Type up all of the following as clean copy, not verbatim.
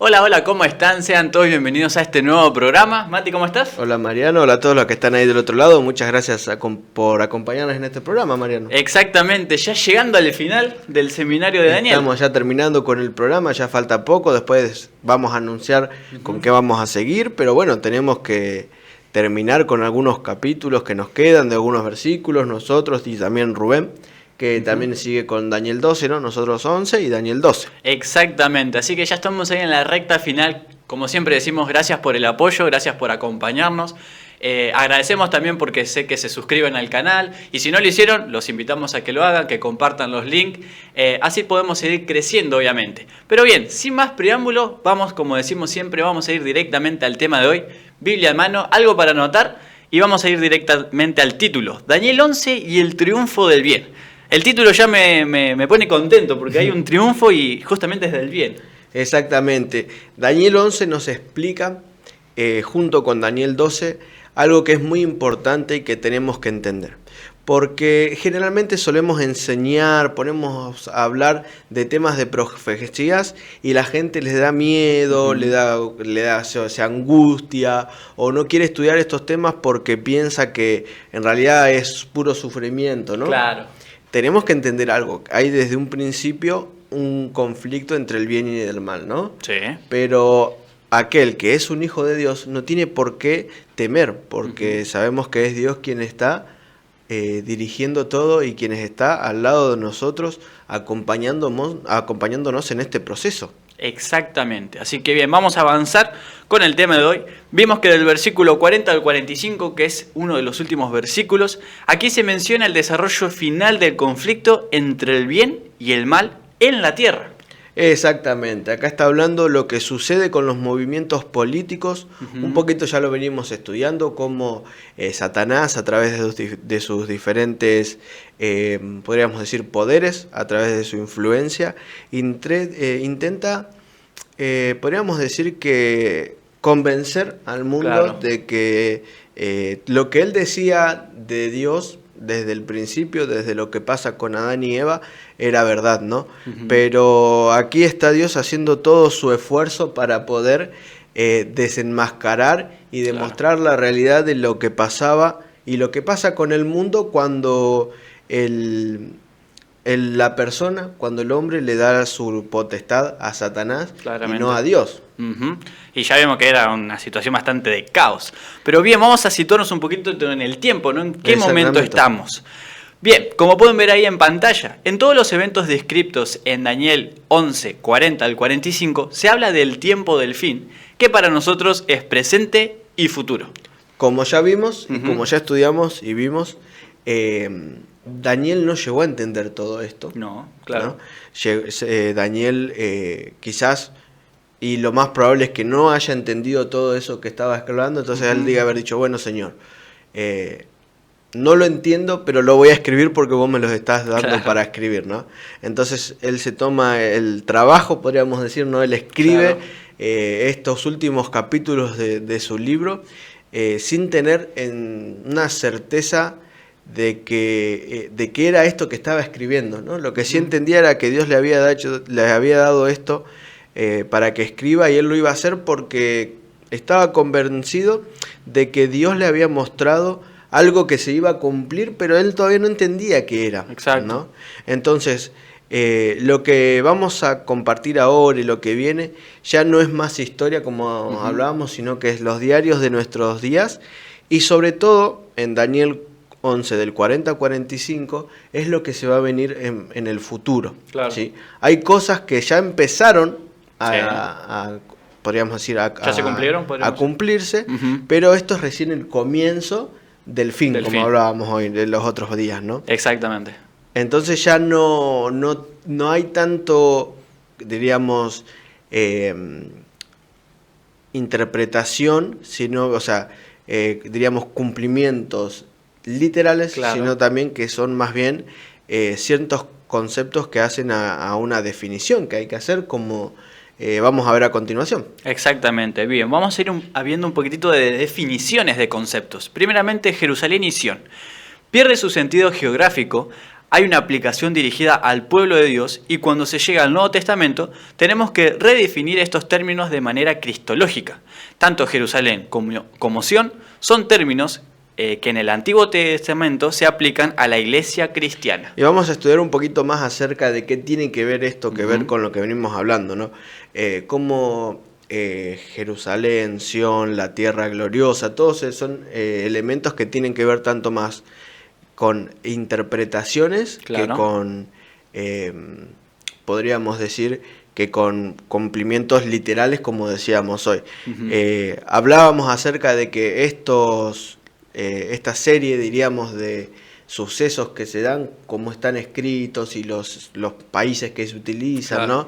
Hola, hola, ¿cómo están? Sean todos bienvenidos a este nuevo programa. Mati, ¿cómo estás? Hola Mariano, hola a todos los que están ahí del otro lado. Muchas gracias por acompañarnos en este programa, Mariano. Exactamente, ya llegando al final del seminario de Daniel. Estamos ya terminando con el programa, ya falta poco, después vamos a anunciar con qué vamos a seguir, pero bueno, tenemos que terminar con algunos capítulos que nos quedan de algunos versículos, nosotros y también Rubén, que también sigue con Daniel 12, ¿no? Nosotros 11 y Daniel 12. Exactamente, así que ya estamos ahí en la recta final. Como siempre decimos, gracias por el apoyo, gracias por acompañarnos. Agradecemos también porque sé que se suscriben al canal y si no lo hicieron, los invitamos a que lo hagan, que compartan los links, así podemos seguir creciendo obviamente. Pero bien, sin más preámbulo, vamos, como decimos siempre, vamos a ir directamente al tema de hoy. Biblia en mano, algo para anotar y vamos a ir directamente al título. Daniel 11 y el triunfo del bien. El título ya me pone contento porque hay un triunfo y justamente es del bien. Exactamente. Daniel 11 nos explica, junto con Daniel 12, algo que es muy importante y que tenemos que entender. Porque generalmente solemos enseñar, ponemos a hablar de temas de profecías y la gente les da miedo, le da se angustia o no quiere estudiar estos temas porque piensa que en realidad es puro sufrimiento, ¿no? Claro. Tenemos que entender algo. Hay desde un principio un conflicto entre el bien y el mal, ¿no? Sí. Pero aquel que es un hijo de Dios no tiene por qué temer, porque sabemos que es Dios quien está dirigiendo todo y quien está al lado de nosotros, acompañándonos en este proceso. Exactamente, así que bien, vamos a avanzar con el tema de hoy. Vimos que del versículo 40 al 45, que es uno de los últimos versículos, aquí se menciona el desarrollo final del conflicto entre el bien y el mal en la tierra. Exactamente, acá está hablando lo que sucede con los movimientos políticos, un poquito ya lo venimos estudiando, cómo Satanás a través de sus diferentes, podríamos decir, poderes, a través de su influencia, intenta, podríamos decir que convencer al mundo Claro. de que lo que él decía de Dios, desde el principio, desde lo que pasa con Adán y Eva, era verdad, ¿no? Pero aquí está Dios haciendo todo su esfuerzo para poder desenmascarar y demostrar la realidad de lo que pasaba y lo que pasa con el mundo cuando la persona, cuando el hombre le da su potestad a Satanás y no a Dios. Y ya vemos que era una situación bastante de caos. Pero bien, vamos a situarnos un poquito en el tiempo, ¿no? ¿En qué momento estamos? Bien, como pueden ver ahí en pantalla, en todos los eventos descritos en Daniel 11, 40 al 45, se habla del tiempo del fin, que para nosotros es presente y futuro. Como ya vimos, y como ya estudiamos y vimos, Daniel no llegó a entender todo esto. No, claro. ¿No? Daniel quizás, y lo más probable es que no haya entendido todo eso que estaba escribiendo, entonces él diga haber dicho, bueno Señor, no lo entiendo, pero lo voy a escribir porque vos me los estás dando para escribir, ¿no? Entonces él se toma el trabajo, podríamos decir, ¿no? Él escribe estos últimos capítulos de su libro sin tener una certeza de que era esto que estaba escribiendo, ¿no? Lo que sí entendía era que Dios le había dado esto para que escriba y él lo iba a hacer porque estaba convencido de que Dios le había mostrado algo que se iba a cumplir, pero él todavía no entendía qué era. Exacto. ¿No? Entonces, lo que vamos a compartir ahora y lo que viene ya no es más historia como hablábamos, sino que es los diarios de nuestros días y sobre todo en Daniel 11 del 40 al 45 es lo que se va a venir en el futuro. Claro. ¿Sí? Hay cosas que ya empezaron podríamos decir, ¿Ya se cumplieron? a cumplirse, pero esto es recién el comienzo del fin, como hablábamos hoy, de los otros días, ¿no? Exactamente. Entonces ya no hay tanto, diríamos, interpretación, sino, o sea, diríamos, cumplimientos literales, sino también que son más bien ciertos conceptos que hacen a una definición que hay que hacer como vamos a ver a continuación. Exactamente, bien, vamos a ir viendo un poquitito de definiciones de conceptos. Primeramente, Jerusalén y Sión. Pierde su sentido geográfico hay una aplicación dirigida al pueblo de Dios y cuando se llega al Nuevo Testamento tenemos que redefinir estos términos de manera cristológica. Tanto Jerusalén como Sión son términos que en el Antiguo Testamento se aplican a la iglesia cristiana. Y vamos a estudiar un poquito más acerca de qué tiene que ver esto que ver con lo que venimos hablando, ¿no? Cómo Jerusalén, Sión, la tierra gloriosa, todos esos son elementos que tienen que ver tanto más con interpretaciones que con, podríamos decir, que con cumplimientos literales, como decíamos hoy. Hablábamos acerca de que esta serie, diríamos, de sucesos que se dan, cómo están escritos y los países que se utilizan, ¿no?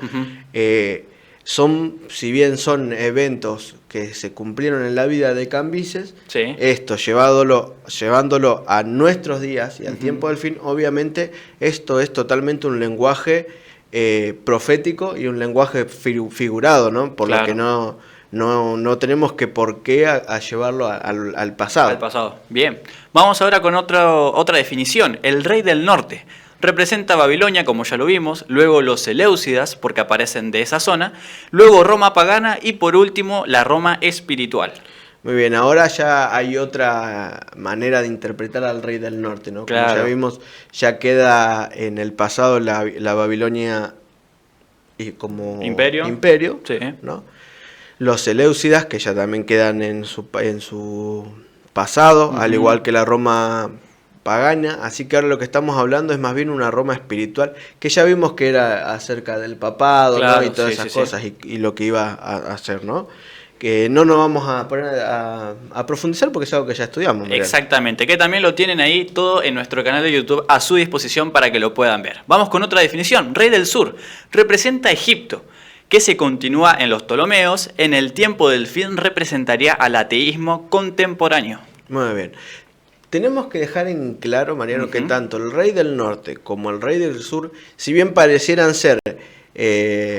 Si bien son eventos que se cumplieron en la vida de Cambises, esto llevándolo a nuestros días y al tiempo del fin, obviamente esto es totalmente un lenguaje profético y un lenguaje figurado, ¿no? Por lo que no tenemos que por qué a llevarlo al pasado. Al pasado. Bien. Vamos ahora con otra definición. El rey del norte. Representa Babilonia, como ya lo vimos, luego los Seleucidas, porque aparecen de esa zona, luego Roma pagana y por último la Roma espiritual. Muy bien, ahora ya hay otra manera de interpretar al rey del norte, ¿no? Como ya vimos, ya queda en el pasado la Babilonia como imperio, ¿no? Los Seleucidas, que ya también quedan en su pasado, al igual que la Roma pagana, así que ahora lo que estamos hablando es más bien una Roma espiritual, que ya vimos que era acerca del papado, ¿no? Y todas esas cosas, y lo que iba a hacer, ¿no? Que no nos vamos a poner a profundizar porque es algo que ya estudiamos. Exactamente, que también lo tienen ahí todo en nuestro canal de YouTube a su disposición para que lo puedan ver. Vamos con otra definición. Rey del sur representa a Egipto, que se continúa en los Ptolomeos. En el tiempo del fin representaría al ateísmo contemporáneo. Muy bien. Tenemos que dejar en claro, Mariano, que tanto el rey del norte como el rey del sur, si bien parecieran ser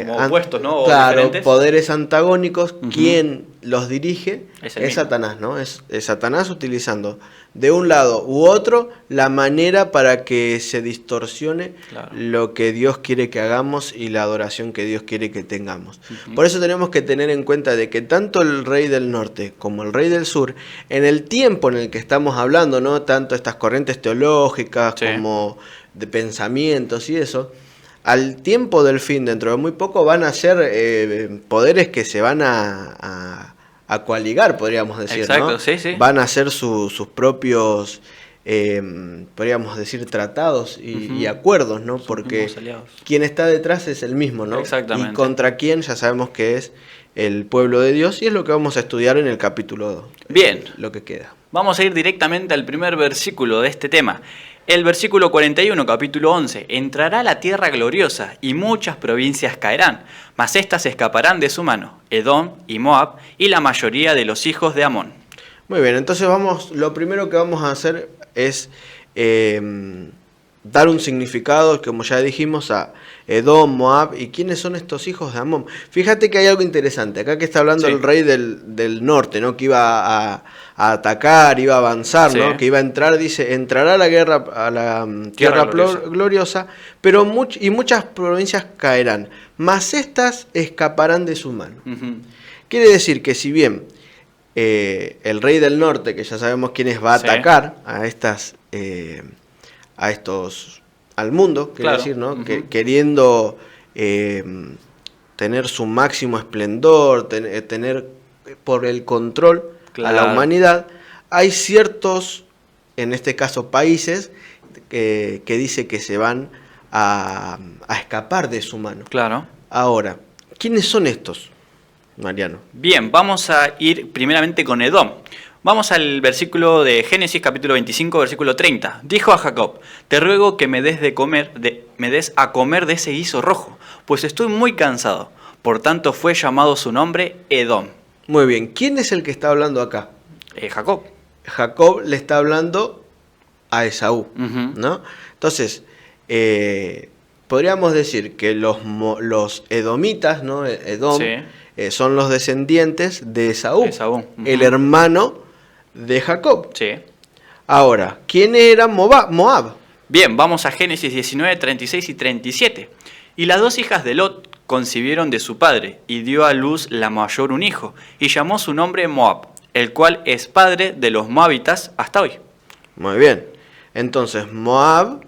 como opuestos, ¿no? Claro, poderes antagónicos, quien los dirige es Satanás, ¿no? Es Satanás utilizando de un lado u otro la manera para que se distorsione lo que Dios quiere que hagamos y la adoración que Dios quiere que tengamos. Por eso tenemos que tener en cuenta de que tanto el rey del norte como el rey del sur, en el tiempo en el que estamos hablando, ¿no? Tanto estas corrientes teológicas como de pensamientos y eso, al tiempo del fin, dentro de muy poco, van a ser poderes que se van a coaligar, podríamos decir. Exacto, ¿no? Sí. Van a hacer sus propios, podríamos decir, tratados y acuerdos, ¿no? Porque quien está detrás es el mismo, ¿no? Exactamente. Y contra quién ya sabemos que es el pueblo de Dios, y es lo que vamos a estudiar en el capítulo 2. Bien. Lo que queda. Vamos a ir directamente al primer versículo de este tema. El versículo 41, capítulo 11. Entrará la tierra gloriosa y muchas provincias caerán, mas éstas escaparán de su mano, Edom y Moab y la mayoría de los hijos de Amón. Muy bien, entonces lo primero que vamos a hacer es dar un significado, como ya dijimos, a Edom, Moab y quiénes son estos hijos de Amón. Fíjate que hay algo interesante, acá que está hablando el rey del norte, ¿no? Que iba a atacar, iba a avanzar, ¿no? Que iba a entrar, dice, entrará a la guerra, a la tierra gloriosa, pero muchas provincias caerán, mas estas escaparán de su mano. Quiere decir que si bien el rey del norte, que ya sabemos quién es, va a atacar a estos al mundo, quiere decir, ¿no? Queriendo tener su máximo esplendor, tener por el control a la humanidad, hay ciertos, en este caso países, que dice que se van a escapar de su mano. Ahora, ¿quiénes son estos, Mariano? Bien, vamos a ir primeramente con Edom. Vamos al versículo de Génesis capítulo 25, versículo 30. Dijo a Jacob: te ruego que me des a comer de ese guiso rojo, pues estoy muy cansado. Por tanto fue llamado su nombre Edom. Muy bien, ¿quién es el que está hablando acá? Jacob. Jacob le está hablando a Esaú, ¿no? Entonces, podríamos decir que los edomitas, ¿no? Edom, son los descendientes de Esaú, el hermano de Jacob. Sí. Ahora, ¿quién era Moab? Bien, vamos a Génesis 19, 36 y 37. Y las dos hijas de Lot concibieron de su padre, y dio a luz la mayor un hijo, y llamó su nombre Moab, el cual es padre de los moabitas hasta hoy. Muy bien. Entonces, Moab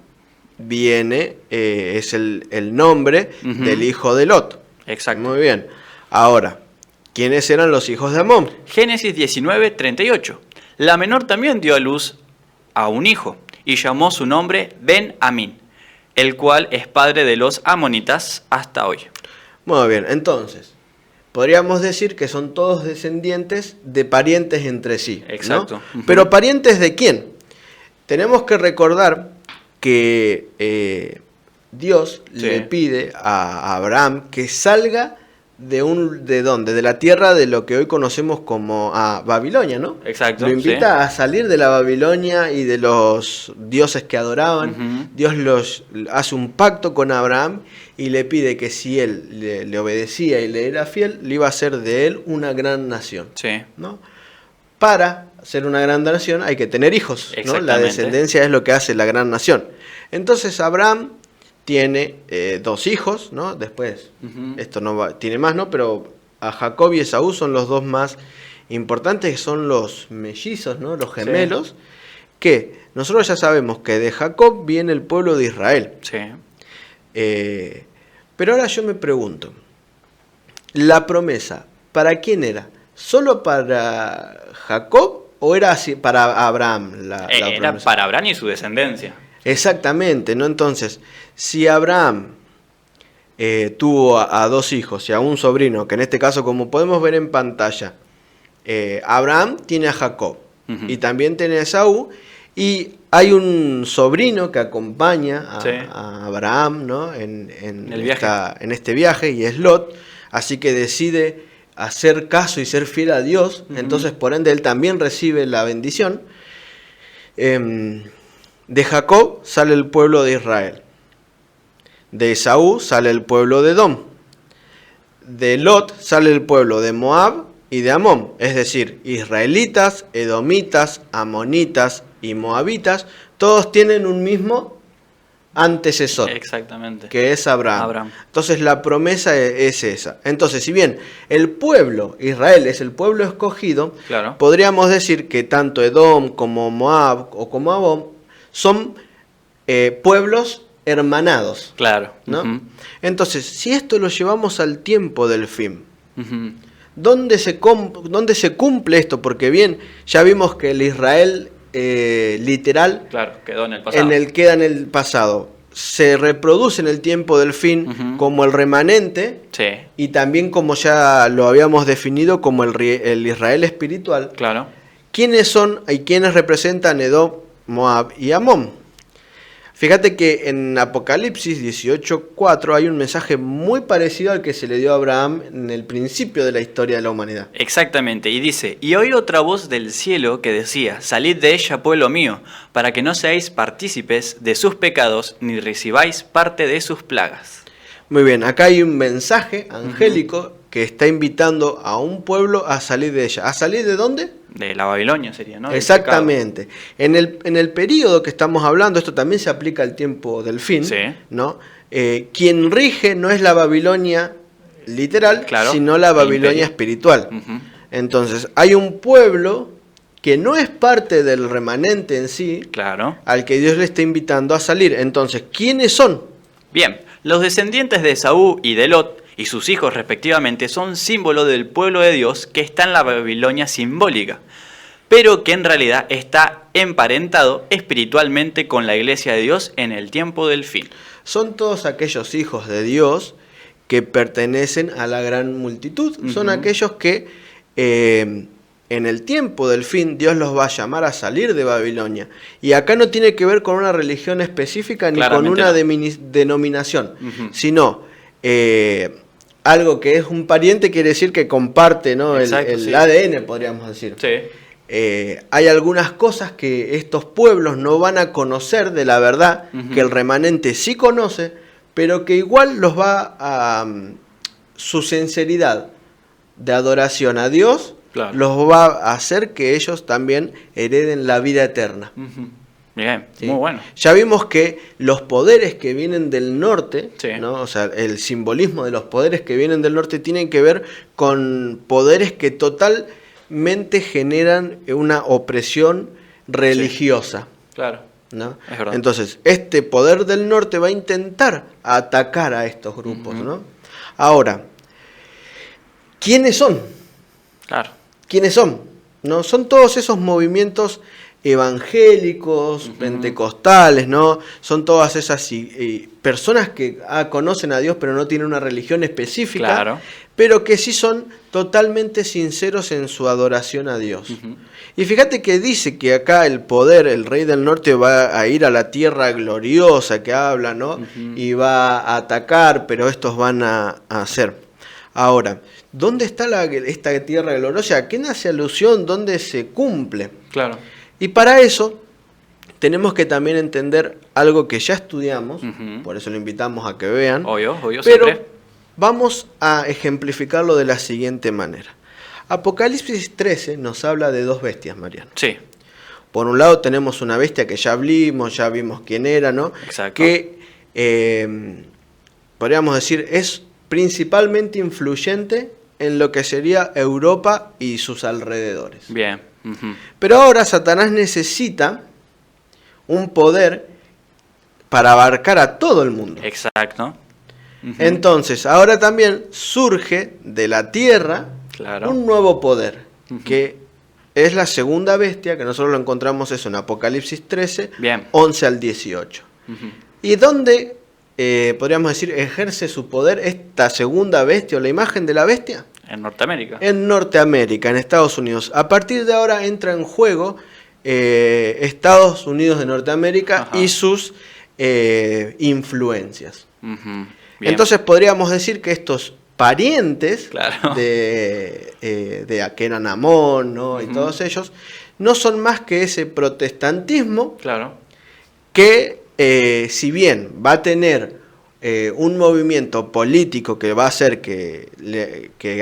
viene, es el nombre del hijo de Lot. Exacto. Muy bien. Ahora, ¿quiénes eran los hijos de Amón? Génesis 19, 38. La menor también dio a luz a un hijo, y llamó su nombre Ben-Amín, el cual es padre de los amonitas hasta hoy. Muy bien, entonces, podríamos decir que son todos descendientes de parientes entre sí. Exacto. ¿No? Pero ¿parientes de quién? Tenemos que recordar que Dios le pide a Abraham que salga ¿de dónde? De la tierra de lo que hoy conocemos como Babilonia, ¿no? Exacto. Lo invita a salir de la Babilonia y de los dioses que adoraban. Dios hace un pacto con Abraham y le pide que si él le obedecía y le era fiel, le iba a hacer de él una gran nación. Sí. ¿No? Para ser una gran nación hay que tener hijos, ¿no? La descendencia es lo que hace la gran nación. Entonces Abraham tiene 2 hijos, ¿no? Después, esto tiene más, ¿no? Pero a Jacob y Esaú son los dos más importantes, que son los mellizos, ¿no? Los gemelos, sí. Que nosotros ya sabemos que de Jacob viene el pueblo de Israel. Sí. Pero ahora yo me pregunto, ¿la promesa para quién era? ¿Solo para Jacob o era así para Abraham? Era promesa para Abraham y su descendencia. Exactamente, ¿no? Entonces, si Abraham tuvo a 2 hijos y a un sobrino, que en este caso, como podemos ver en pantalla, Abraham tiene a Jacob y también tiene a Esaú, y hay un sobrino que acompaña a Abraham, ¿no? en este viaje, y es Lot, así que decide hacer caso y ser fiel a Dios, entonces por ende él también recibe la bendición. De Jacob sale el pueblo de Israel. De Esaú sale el pueblo de Edom. De Lot sale el pueblo de Moab y de Amón. Es decir, israelitas, edomitas, amonitas y moabitas, todos tienen un mismo antecesor. Exactamente. Que es Abraham. Entonces la promesa es esa. Entonces, si bien el pueblo, Israel, es el pueblo escogido, claro, podríamos decir que tanto Edom como Moab o como Amón son pueblos hermanados. Claro. ¿No? Entonces, si esto lo llevamos al tiempo del fin, ¿dónde se cumple esto? Porque bien, ya vimos que el Israel literal, claro, queda en el pasado. Se reproduce en el tiempo del fin como el remanente, sí, y también, como ya lo habíamos definido, como el Israel espiritual. Claro. ¿Quiénes son y quiénes representan Edom, Moab y Amón? Fíjate que en Apocalipsis 18:4 hay un mensaje muy parecido al que se le dio a Abraham en el principio de la historia de la humanidad. Exactamente, y dice: y oí otra voz del cielo que decía: salid de ella, pueblo mío, para que no seáis partícipes de sus pecados, ni recibáis parte de sus plagas. Muy bien, acá hay un mensaje angélico que está invitando a un pueblo a salir de ella. ¿A salir de dónde? De la Babilonia sería, ¿no? Exactamente. En el periodo que estamos hablando, esto también se aplica al tiempo del fin, sí, ¿no? Quien rige no es la Babilonia literal, claro, sino la Babilonia espiritual. Entonces, hay un pueblo que no es parte del remanente en sí, claro, al que Dios le está invitando a salir. Entonces, ¿quiénes son? Bien, los descendientes de Esaú y de Lot y sus hijos respectivamente son símbolo del pueblo de Dios que está en la Babilonia simbólica, pero que en realidad está emparentado espiritualmente con la iglesia de Dios en el tiempo del fin. Son todos aquellos hijos de Dios que pertenecen a la gran multitud, son aquellos que en el tiempo del fin Dios los va a llamar a salir de Babilonia. Y acá no tiene que ver con una religión específica ni con una denominación, sino algo que es un pariente, quiere decir que comparte, ¿no? Exacto, el ADN, podríamos decir. Sí. Hay algunas cosas que estos pueblos no van a conocer de la verdad, que el remanente sí conoce, pero que igual los va a su sinceridad de adoración a Dios, claro, los va a hacer que ellos también hereden la vida eterna. Bien. Bien, ¿sí? muy bueno. Ya vimos que los poderes que vienen del norte, Sí. ¿no? O sea, el simbolismo de los poderes que vienen del norte tienen que ver con poderes que totalmente generan una opresión religiosa. Claro, ¿no? es verdad. Entonces, este poder del norte va a intentar atacar a estos grupos. Ujú. ¿no? Ahora, ¿quiénes son? Claro. ¿Quiénes son? ¿No? Son todos esos movimientos evangélicos, pentecostales, ¿no? Son todas esas personas que conocen a Dios pero no tienen una religión específica, Claro. pero que sí son totalmente sinceros en su adoración a Dios. Ujú. Y fíjate que dice que acá el poder, el rey del norte va a ir a la tierra gloriosa que habla, ¿no? Ujú. Y va a atacar, pero estos van a hacer. Ahora, ¿dónde está esta tierra gloriosa? ¿A qué nace alusión? ¿Dónde se cumple? Claro. Y para eso tenemos que también entender algo que ya estudiamos, Ujú. por eso lo invitamos a que vean, Obvio, pero siempre. vamos a ejemplificarlo de la siguiente manera. Apocalipsis 13 nos habla de dos bestias, Mariano. Sí, Por un lado tenemos una bestia que ya vimos quién era, ¿no? exacto. Que podríamos decir es principalmente influyente en lo que sería Europa y sus alrededores. Bien. Ujú. Pero ahora Satanás necesita un poder para abarcar a todo el mundo. Exacto. Ujú. Entonces, ahora también surge de la tierra Claro. un nuevo poder, Ujú. que es la segunda bestia, que nosotros lo encontramos eso en Apocalipsis 13, Bien. 11 al 18. Ujú. ¿Y dónde, podríamos decir, ejerce su poder esta segunda bestia o la imagen de la bestia? En Norteamérica. En Norteamérica, en Estados Unidos. A partir de ahora entra en juego Estados Unidos de Norteamérica Ajá. y sus influencias. Ujú. Bien. Entonces podríamos decir que estos parientes Claro. de que eran Amón, ¿no? y Ujú. todos ellos, no son más que ese protestantismo Claro. que si bien va a tener un movimiento político que va a hacer que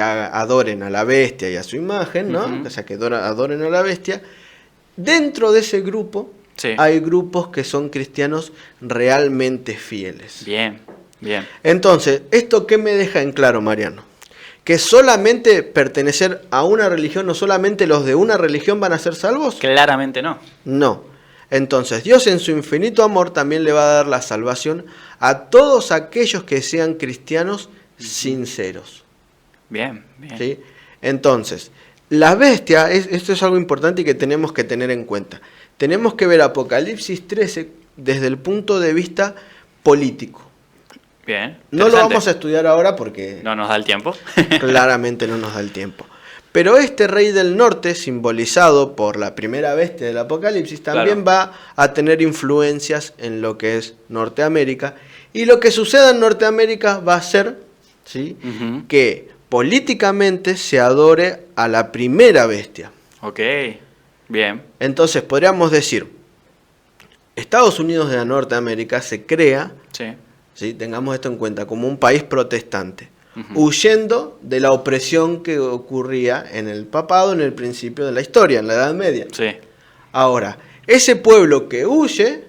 adoren a la bestia y a su imagen, ¿no? Ujú. O sea, que adoren a la bestia, dentro de ese grupo Sí. hay grupos que son cristianos realmente fieles. Bien. Bien. Entonces, ¿esto qué me deja en claro, Mariano? Que solamente pertenecer a una religión, no solamente los de una religión van a ser salvos. Claramente no. No. Entonces, Dios en su infinito amor también le va a dar la salvación a todos aquellos que sean cristianos sinceros. Bien. Bien. ¿Sí? Entonces, la bestia, esto es algo importante y que tenemos que tener en cuenta. Tenemos que ver Apocalipsis 13 desde el punto de vista político. Bien. No lo vamos a estudiar ahora porque No nos da el tiempo. claramente no nos da el tiempo. Pero este rey del norte, simbolizado por la primera bestia del Apocalipsis, también va a tener influencias en lo que es Norteamérica. Y lo que suceda en Norteamérica va a ser, ¿sí?, Ujú. que políticamente se adore a la primera bestia. Ok. Bien. Entonces podríamos decir, Estados Unidos de Norteamérica se crea, Sí. ¿sí?, tengamos esto en cuenta, como un país protestante, Ujú. huyendo de la opresión que ocurría en el papado en el principio de la historia, en la Edad Media. Sí. Ahora, ese pueblo que huye,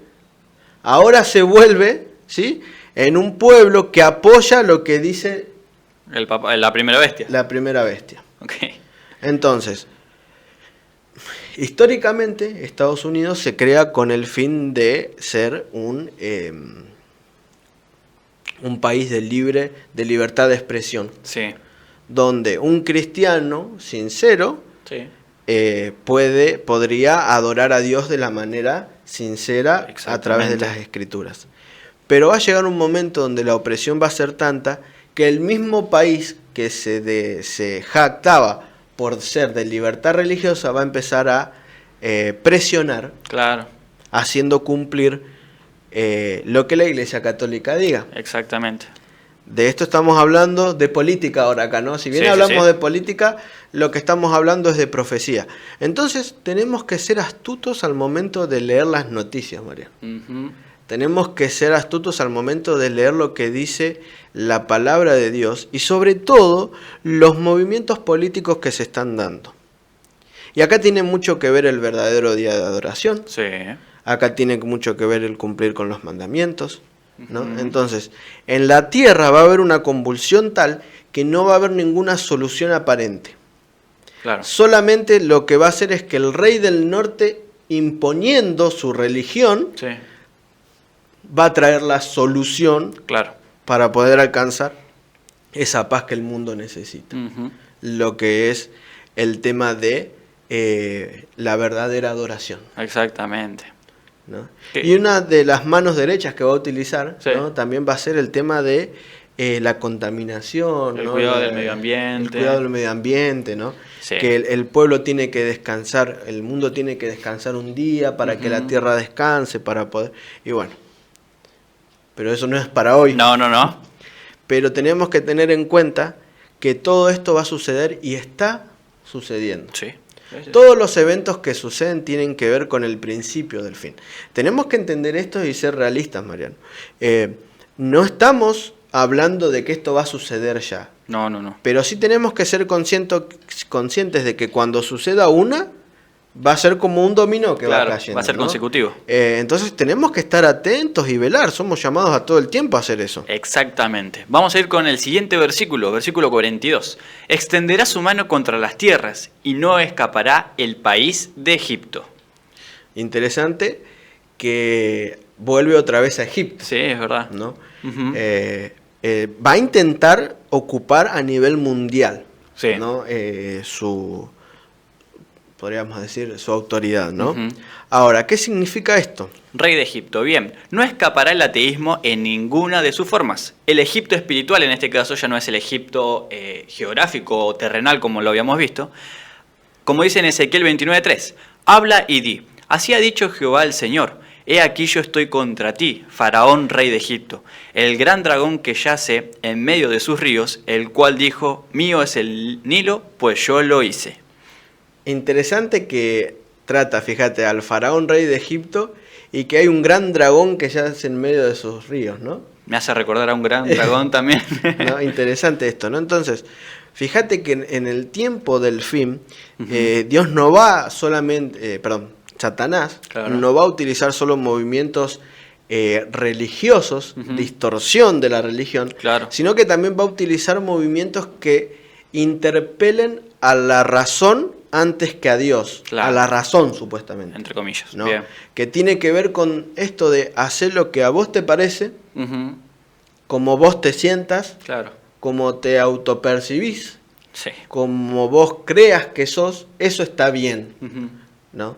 ahora se vuelve, ¿sí?, en un pueblo que apoya lo que dice La primera bestia. la primera bestia. Ok. Entonces, históricamente Estados Unidos se crea con el fin de ser un país de libertad de expresión, Sí. donde un cristiano sincero Sí. podría adorar a Dios de la manera sincera a través de Exactamente. las escrituras. Pero va a llegar un momento donde la opresión va a ser tanta que el mismo país que se jactaba por ser de libertad religiosa va a empezar a presionar, Claro. haciendo cumplir lo que la Iglesia Católica diga. Exactamente. De esto estamos hablando de política ahora acá, ¿no? Si bien Sí, sí, hablamos sí. de política, lo que estamos hablando es de profecía. Entonces tenemos que ser astutos al momento de leer las noticias, María. Ujú. Tenemos que ser astutos al momento de leer lo que dice la palabra de Dios y sobre todo los movimientos políticos que se están dando. Y acá tiene mucho que ver el verdadero día de adoración. Sí. Acá tiene mucho que ver el cumplir con los mandamientos, ¿no? Entonces, en la tierra va a haber una convulsión tal que no va a haber ninguna solución aparente. Claro. Solamente lo que va a hacer es que el rey del norte, imponiendo su religión, Sí. va a traer la solución Claro. para poder alcanzar esa paz que el mundo necesita. Ujú. Lo que es el tema de la verdadera adoración, Exactamente. ¿no? ¿Qué? Y una de las manos derechas que va a utilizar, Sí. ¿no? También va a ser el tema de la contaminación, El ¿no? cuidado del medio ambiente. El cuidado del medio ambiente, ¿no? Sí. Que el pueblo tiene que descansar, el mundo tiene que descansar un día para que la tierra descanse, para poder... Y bueno, pero eso no es para hoy. No, no, no. Pero tenemos que tener en cuenta que todo esto va a suceder y está sucediendo. Sí. Todos los eventos que suceden tienen que ver con el principio del fin. Tenemos que entender esto y ser realistas, Mariano. No estamos hablando de que esto va a suceder ya, No, no, no. pero sí tenemos que ser conscientes de que cuando suceda una, va a ser como un dominó que Claro, va cayendo. va a ser ¿no? consecutivo. Entonces tenemos que estar atentos y velar. Somos llamados a todo el tiempo a hacer eso. Exactamente. Vamos a ir con el siguiente versículo, versículo 42. Extenderá su mano contra las tierras y no escapará el país de Egipto. Interesante que vuelve otra vez a Egipto, Sí, es verdad. ¿no? Ujú. Va a intentar ocupar a nivel mundial, Sí. ¿no? Podríamos decir, su autoridad, ¿no? Ujú. Ahora, ¿qué significa esto? Rey de Egipto. Bien, no escapará el ateísmo en ninguna de sus formas. El Egipto espiritual, en este caso, ya no es el Egipto geográfico o terrenal como lo habíamos visto. Como dice en Ezequiel 29:3, habla y di, así ha dicho Jehová el Señor, he aquí yo estoy contra ti, Faraón, rey de Egipto, el gran dragón que yace en medio de sus ríos, el cual dijo, mío es el Nilo, pues yo lo hice. Interesante que trata, fíjate, al faraón rey de Egipto y que hay un gran dragón que yace en medio de sus ríos, ¿no? Me hace recordar a un gran dragón también. ¿No? Interesante esto, ¿no? Entonces, fíjate que en el tiempo del fin, Dios no va solamente, Satanás Claro. no va a utilizar solo movimientos religiosos, distorsión de la religión, Claro. sino que también va a utilizar movimientos que interpelen a la razón antes que a Dios, Claro. a la razón supuestamente, Entre comillas. ¿no? Bien. Que tiene que ver con esto de hacer lo que a vos te parece, Ujú. como vos te sientas, Claro. como te autopercibís, Sí. como vos creas que sos, eso está bien, Ujú. ¿no?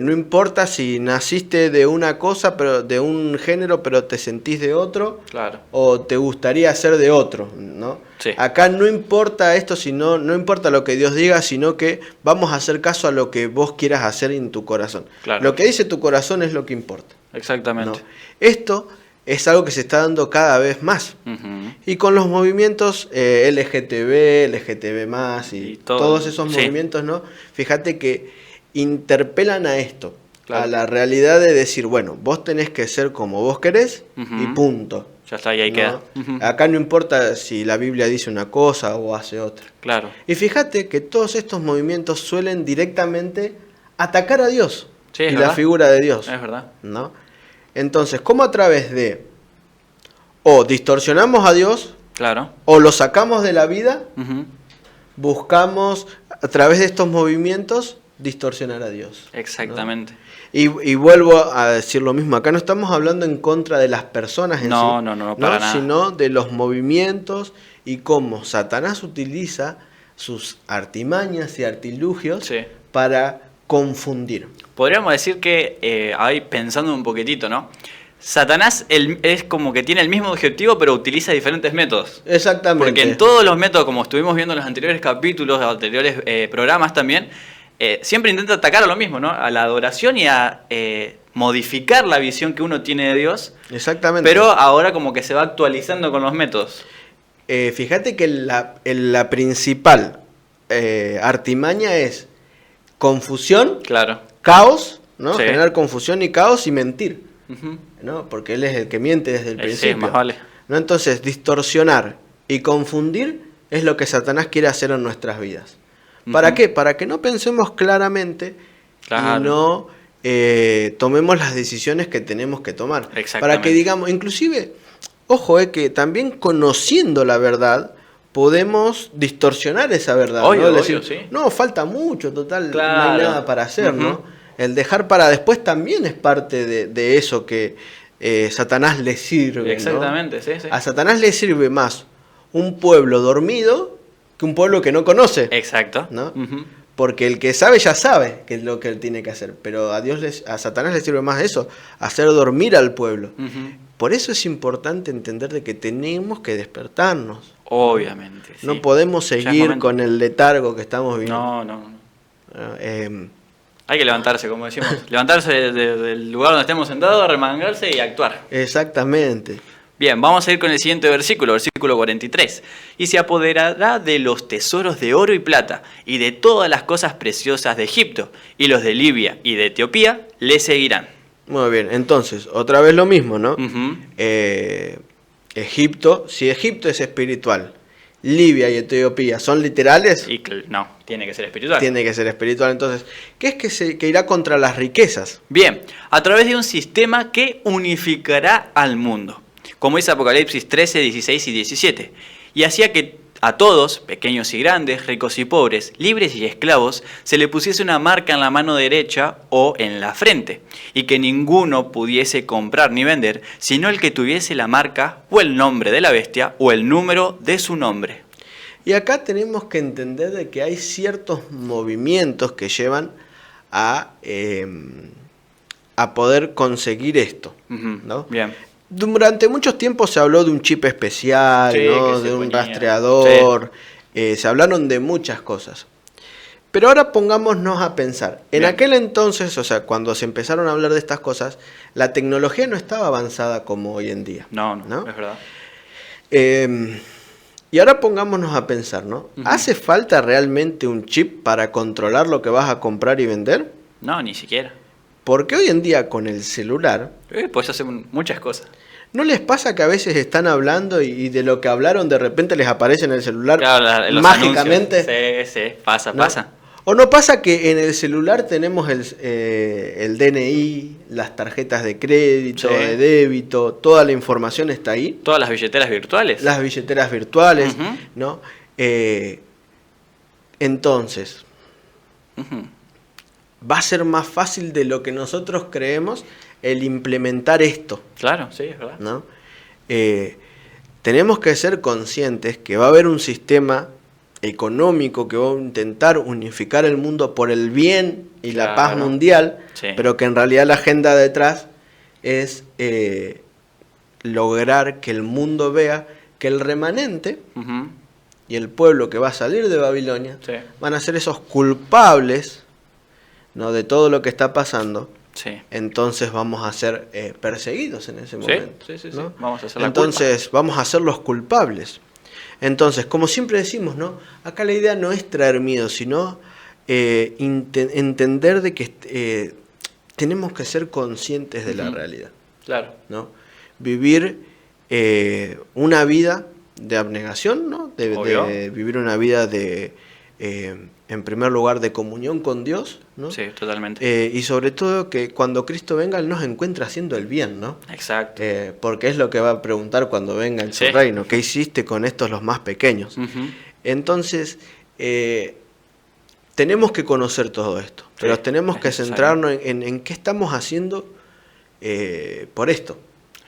No importa si naciste de una cosa, pero de un género, pero te sentís de otro, Claro. o te gustaría ser de otro, ¿no? Sí. Acá no importa esto, sino no importa lo que Dios diga, sino que vamos a hacer caso a lo que vos quieras hacer en tu corazón. Claro. Lo que dice tu corazón es lo que importa, Exactamente. ¿no? Esto es algo que se está dando cada vez más. Ujú. Y con los movimientos LGTB, LGTB+, y Y todo, todos esos sí. movimientos, ¿no? Fíjate que interpelan a esto, Claro. a la realidad de decir, bueno, vos tenés que ser como vos querés y Ujú. punto. Ya está, y ahí ¿no? queda. Ujú. Acá no importa si la Biblia dice una cosa o hace otra. Claro. Y fíjate que todos estos movimientos suelen directamente atacar a Dios Sí, es y la verdad. figura de Dios, Es verdad. ¿no? Entonces, ¿cómo a través de o distorsionamos a Dios Claro. o lo sacamos de la vida, Ujú. buscamos a través de estos movimientos distorsionar a Dios? ¿no? Exactamente. Y vuelvo a decir lo mismo, acá no estamos hablando en contra de las personas en No, sí, no, para nada. sino de los movimientos y cómo Satanás utiliza sus artimañas y artilugios Sí. para confundir. Podríamos decir que, ahí pensando un poquitito, ¿no? Satanás es como que tiene el mismo objetivo, pero utiliza diferentes métodos. Exactamente. Porque en todos los métodos, como estuvimos viendo en los anteriores capítulos, los anteriores programas también, siempre intenta atacar a lo mismo, ¿no? A la adoración y a modificar la visión que uno tiene de Dios, Exactamente. pero ahora como que se va actualizando con los métodos. Fíjate que la principal artimaña es confusión, Claro. caos, ¿no? Sí. Generar confusión y caos y mentir, Ujú. ¿no? Porque él es el que miente desde el Sí, principio. más vale. ¿No? Entonces, distorsionar y confundir es lo que Satanás quiere hacer en nuestras vidas. ¿Para Ujú. qué? Para que no pensemos claramente Claro. y no tomemos las decisiones que tenemos que tomar. Exactamente. Para que digamos, inclusive, ojo, que también conociendo la verdad, podemos distorsionar esa verdad. Obvio, ¿no? obvio, Decir, sí. no, falta mucho, total, Claro. no hay nada para hacer, ¿no? El dejar para después también es parte de eso que Satanás le sirve, ¿no? Exactamente, sí, sí. A Satanás le sirve más un pueblo dormido que un pueblo que no conoce. Exacto. ¿No? Ujú. Porque el que sabe ya sabe qué es lo que él tiene que hacer. Pero a Satanás le sirve más eso, hacer dormir al pueblo. Ujú. Por eso es importante entender de que tenemos que despertarnos. Obviamente. Sí. No podemos Ya es seguir momento. con el letargo que estamos viviendo. No, no, no. Eh, Hay que levantarse, como decimos. Levantarse del lugar donde estemos sentados, remangarse y actuar. exactamente. Bien, vamos a ir con el siguiente versículo 43. Y se apoderará de los tesoros de oro y plata, y de todas las cosas preciosas de Egipto, y los de Libia y de Etiopía le seguirán. Muy bien, entonces, otra vez lo mismo, ¿no? Ujú. Egipto, si Egipto es espiritual, Libia y Etiopía son literales, Y no, tiene que ser espiritual. tiene que ser espiritual. Entonces, ¿qué es que irá contra las riquezas? Bien, a través de un sistema que unificará al mundo, como dice Apocalipsis 13, 16 y 17, y hacía que a todos, pequeños y grandes, ricos y pobres, libres y esclavos, se le pusiese una marca en la mano derecha o en la frente, y que ninguno pudiese comprar ni vender, sino el que tuviese la marca o el nombre de la bestia o el número de su nombre. Y acá tenemos que entender de que hay ciertos movimientos que llevan a poder conseguir esto, Ujú. ¿no? Bien. Durante muchos tiempos se habló de un chip especial, Sí, ¿no? que se De un ponía. rastreador, se hablaron de muchas cosas. Pero ahora pongámonos a pensar. En Bien. aquel entonces, o sea, cuando se empezaron a hablar de estas cosas, la tecnología no estaba avanzada como hoy en día. No, no, ¿No? es verdad. Y ahora pongámonos a pensar, ¿no? Ujú. ¿Hace falta realmente un chip para controlar lo que vas a comprar y vender? No, ni siquiera. Porque hoy en día con el celular, Puedes hacer muchas cosas. ¿no les pasa que a veces están hablando y de lo que hablaron de repente les aparece en el celular Claro, los mágicamente? anuncios. Sí, sí, pasa, ¿No? pasa. ¿O no pasa que en el celular tenemos el DNI, las tarjetas de crédito, Sí. de débito, toda la información está ahí? Todas las billeteras virtuales. Las billeteras virtuales, Ujú. ¿no? Entonces, Ujú. va a ser más fácil de lo que nosotros creemos el implementar esto, Claro, sí, es verdad. ¿no? Tenemos que ser conscientes que va a haber un sistema económico que va a intentar unificar el mundo por el bien y la paz Claro. mundial, Sí. pero que en realidad la agenda detrás es lograr que el mundo vea que el remanente Ujú. y el pueblo que va a salir de Babilonia Sí, van a ser esos culpables, ¿no? De todo lo que está pasando. sí. Entonces vamos a ser perseguidos en ese Sí, momento. sí, sí, sí. ¿no? Vamos a hacer la Entonces vamos a ser los culpables. Entonces, como siempre decimos, ¿no? Acá la idea no es traer miedo, sino entender de que tenemos que ser conscientes de la Ujú. realidad, Claro. ¿no? Vivir una vida de abnegación, ¿no? Obvio. De vivir una vida de, en primer lugar, de comunión con Dios, ¿no? Sí, totalmente. Y sobre todo que cuando Cristo venga, Él nos encuentra haciendo el bien, ¿no? Exacto. Porque es lo que va a preguntar cuando venga en su Sí. reino. ¿Qué hiciste con estos los más pequeños? Ujú. Entonces, tenemos que conocer todo esto, Sí, pero tenemos es que necesario. centrarnos en qué estamos haciendo por esto.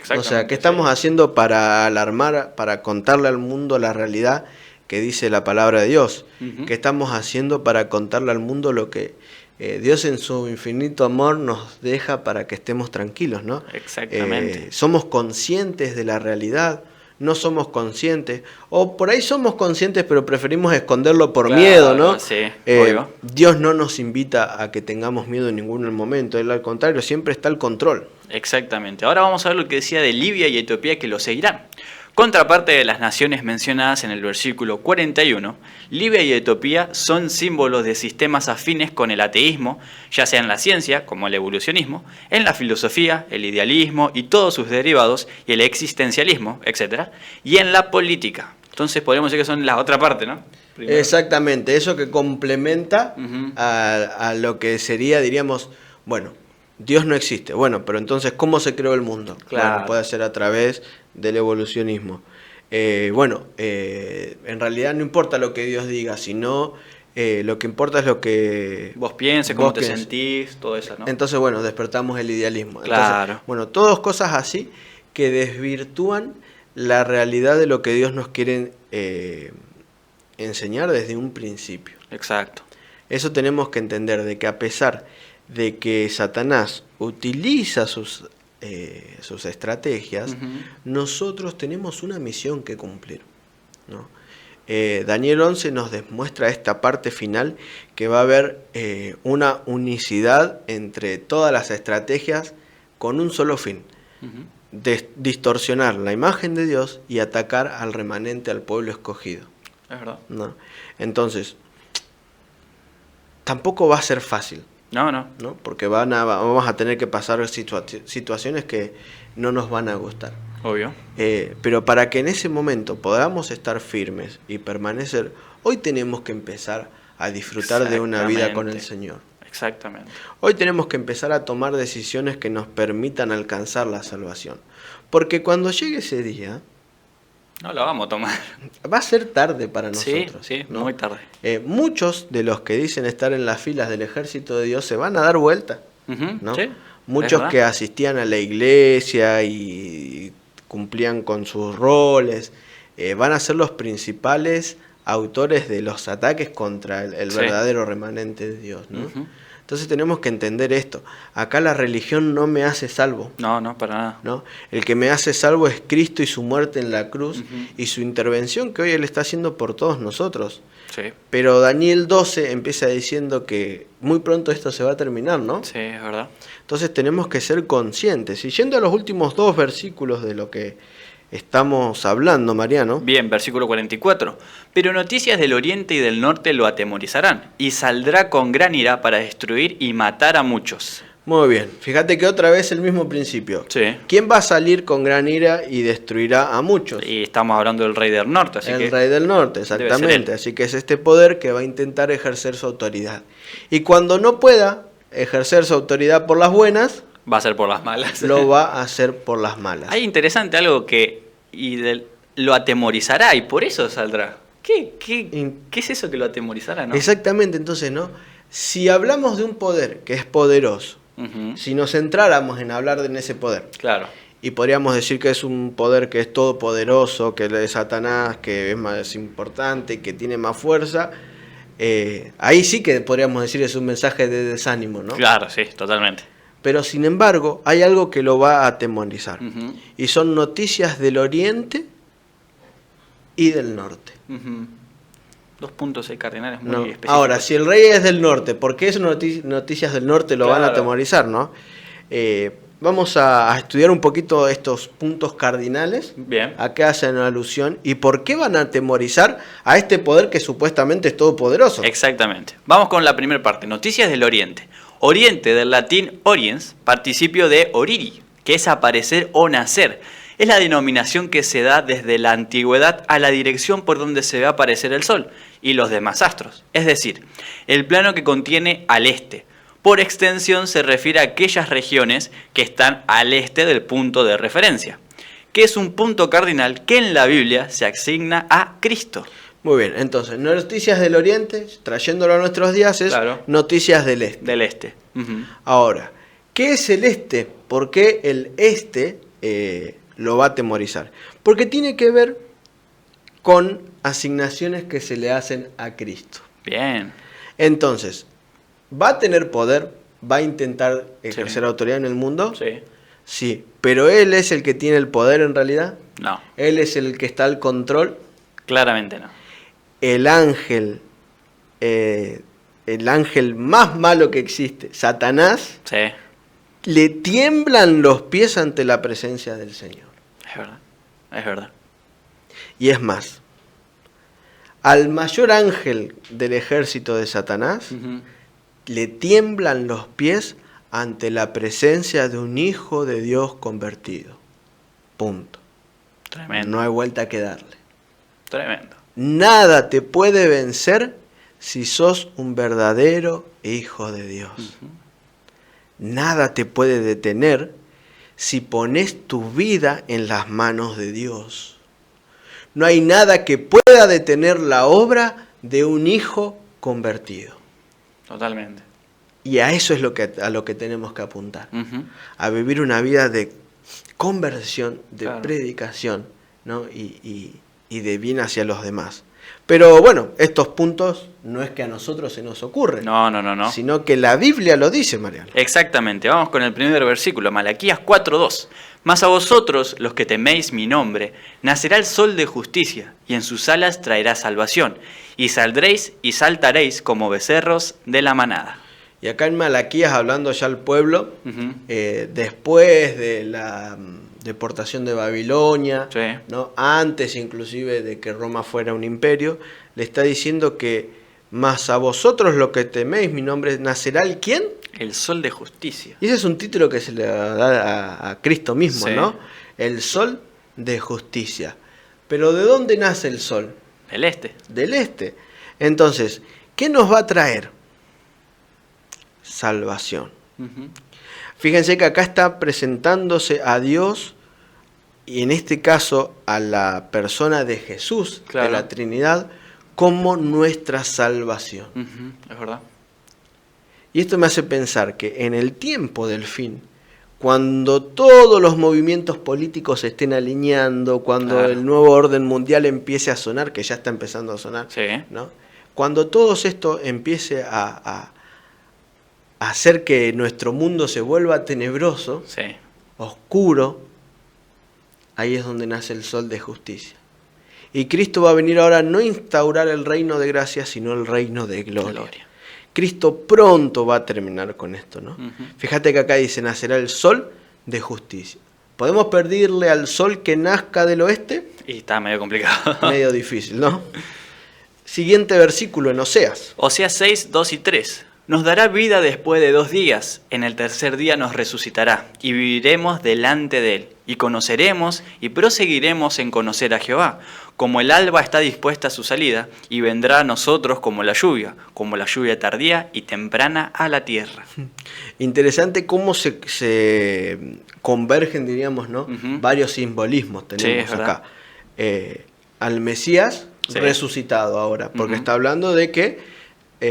O sea, Exactamente, qué estamos sí. haciendo para alarmar, para contarle al mundo la realidad que dice la palabra de Dios. Ujú. ¿Qué estamos haciendo para contarle al mundo lo que Dios en su infinito amor nos deja para que estemos tranquilos, ¿no? Exactamente. Somos conscientes de la realidad, no somos conscientes, o por ahí somos conscientes pero preferimos esconderlo por Claro, miedo, ¿no? sí, obvio. Dios no nos invita a que tengamos miedo en ningún momento, Él al contrario, siempre está el control. Exactamente. Ahora vamos a ver lo que decía de Libia y Etiopía, que lo seguirán. Contraparte de las naciones mencionadas en el versículo 41, Libia y Etiopía son símbolos de sistemas afines con el ateísmo, ya sea en la ciencia, como el evolucionismo, en la filosofía, el idealismo y todos sus derivados, y el existencialismo, etc., y en la política. Entonces podríamos decir que son la otra parte, ¿no? Primero. Exactamente, eso que complementa Ujú. a lo que sería, diríamos, bueno, Dios no existe. Bueno, pero entonces, ¿cómo se creó el mundo? Claro. Bueno, puede ser a través del evolucionismo. En realidad no importa lo que Dios diga, sino lo que importa es lo que Vos pienses, cómo te sentís, todo eso, ¿no? Entonces, bueno, despertamos el idealismo. Claro. Entonces, bueno, todas cosas así que desvirtúan la realidad de lo que Dios nos quiere enseñar desde un principio. Exacto. Eso tenemos que entender, de que a pesar de que Satanás utiliza sus estrategias, nosotros tenemos una misión que cumplir, ¿no? Daniel 11 nos demuestra esta parte final, que va a haber una unicidad entre todas las estrategias con un solo fin: distorsionar la imagen de Dios y atacar al remanente, al pueblo escogido. Es verdad. ¿No? Entonces, tampoco va a ser fácil. No. Porque vamos a tener que pasar situaciones que no nos van a gustar. Obvio. Pero para que en ese momento podamos estar firmes y permanecer, hoy tenemos que empezar a disfrutar de una vida con el Señor. Exactamente. Hoy tenemos que empezar a tomar decisiones que nos permitan alcanzar la salvación. Porque cuando llegue ese día, no lo vamos a tomar. Va a ser tarde para nosotros. Sí, ¿no? Muy tarde. Muchos de los que dicen estar en las filas del ejército de Dios se van a dar vuelta. ¿No? Sí, muchos que asistían a la iglesia y cumplían con sus roles, van a ser los principales autores de los ataques contra el verdadero remanente de Dios, ¿no? Entonces tenemos que entender esto. Acá la religión no me hace salvo. No, para nada. ¿No? El que me hace salvo es Cristo y su muerte en la cruz y su intervención que hoy Él está haciendo por todos nosotros. Sí. Pero Daniel 12 empieza diciendo que muy pronto esto se va a terminar, ¿no? Sí, es verdad. Entonces tenemos que ser conscientes. Y yendo a los últimos 2 versículos de lo que estamos hablando, Mariano. Bien, versículo 44. Pero noticias del oriente y del norte lo atemorizarán, y saldrá con gran ira para destruir y matar a muchos. Muy bien, fíjate que otra vez el mismo principio. Sí. ¿Quién va a salir con gran ira y destruirá a muchos? Y estamos hablando del rey del norte, así que... El rey del norte, exactamente. Así que es este poder que va a intentar ejercer su autoridad. Y cuando no pueda ejercer su autoridad por las buenas... Va a ser por las malas. Lo va a hacer por las malas. Hay interesante algo que lo atemorizará y por eso saldrá. ¿Qué es eso que lo atemorizará, no? Exactamente, entonces, ¿no? Si hablamos de un poder que es poderoso, si nos centráramos en hablar de ese poder, claro, y podríamos decir que es un poder que es todopoderoso, que es de Satanás, que es más importante, que tiene más fuerza, ahí sí que podríamos decir es un mensaje de desánimo, ¿no? Claro, sí, totalmente. Pero sin embargo, hay algo que lo va a atemorizar. Y son noticias del oriente y del norte. 2 puntos cardinales muy específicos. Ahora, si el rey es del norte, ¿por qué esas noticias del norte lo van a atemorizar, no? Vamos a estudiar un poquito estos puntos cardinales. Bien. A qué hacen alusión y por qué van a atemorizar a este poder que supuestamente es todopoderoso. Exactamente. Vamos con la primera parte. Noticias del oriente. Oriente, del latín oriens, participio de oriri, que es aparecer o nacer. Es la denominación que se da desde la antigüedad a la dirección por donde se ve aparecer el sol y los demás astros. Es decir, el plano que contiene al este. Por extensión se refiere a aquellas regiones que están al este del punto de referencia, que es un punto cardinal que en la Biblia se asigna a Cristo. Muy bien, entonces, noticias del oriente, trayéndolo a nuestros días, es noticias del este. Del este. Ahora, ¿qué es el este? ¿Por qué el este lo va a atemorizar? Porque tiene que ver con asignaciones que se le hacen a Cristo. Bien. Entonces, ¿va a tener poder? ¿Va a intentar ejercer autoridad en el mundo? Sí. Sí, pero ¿él es el que tiene el poder en realidad? No. ¿Él es el que está al control? Claramente no. El ángel más malo que existe, Satanás, le tiemblan los pies ante la presencia del Señor. Es verdad. Y es más, al mayor ángel del ejército de Satanás, le tiemblan los pies ante la presencia de un hijo de Dios convertido. Punto. Tremendo. No hay vuelta que darle. Tremendo. Nada te puede vencer si sos un verdadero hijo de Dios. nada te puede detener si pones tu vida en las manos de Dios. No hay nada que pueda detener la obra de un hijo convertido. Totalmente. Y a eso es a lo que tenemos que apuntar. Ujú. A vivir una vida de conversión, de Claro. predicación, ¿no? y de bien hacia los demás. Pero bueno, estos puntos no es que a nosotros se nos ocurren, No. sino que la Biblia lo dice, Mariano. Exactamente, vamos con el primer versículo, Malaquías 4:2. Mas a vosotros, los que teméis mi nombre, nacerá el sol de justicia, y en sus alas traerá salvación, y saldréis y saltaréis como becerros de la manada. Y acá en Malaquías, hablando ya al pueblo, Ujú. después de la deportación de Babilonia, Sí. ¿no? Antes inclusive de que Roma fuera un imperio, le está diciendo que más a vosotros lo que teméis mi nombre, nacerá el ¿quién? El sol de justicia. Y ese es un título que se le da a Cristo mismo, Sí. ¿no? El sol de justicia. Pero ¿de dónde nace el sol? El este. Del este. Entonces, ¿qué nos va a traer? Salvación. Ujú. Fíjense que acá está presentándose a Dios, y en este caso a la persona de Jesús, Claro. de la Trinidad, como nuestra salvación. Ujú, es verdad. Y esto me hace pensar que en el tiempo del fin, cuando todos los movimientos políticos se estén alineando, cuando Claro. el nuevo orden mundial empiece a sonar, que ya está empezando a sonar, Sí. ¿no? Cuando todo esto empiece a hacer que nuestro mundo se vuelva tenebroso, Sí. oscuro, ahí es donde nace el sol de justicia. Y Cristo va a venir ahora no a instaurar el reino de gracia, sino el reino de gloria. Cristo pronto va a terminar con esto, ¿no? Ujú. Fíjate que acá dice, nacerá el sol de justicia. ¿Podemos pedirle al sol que nazca del oeste? Y está medio complicado. Medio difícil, ¿no? Siguiente versículo en Oseas. Oseas 6, 2 y 3. Nos dará vida después de 2 días, en el tercer día nos resucitará, y viviremos delante de él, y conoceremos y proseguiremos en conocer a Jehová, como el alba está dispuesta a su salida, y vendrá a nosotros como la lluvia tardía y temprana a la tierra. Interesante cómo se convergen, diríamos, ¿no? Ujú. Varios simbolismos tenemos Sí, es acá. Al Mesías Sí. resucitado ahora, porque Ujú. está hablando de que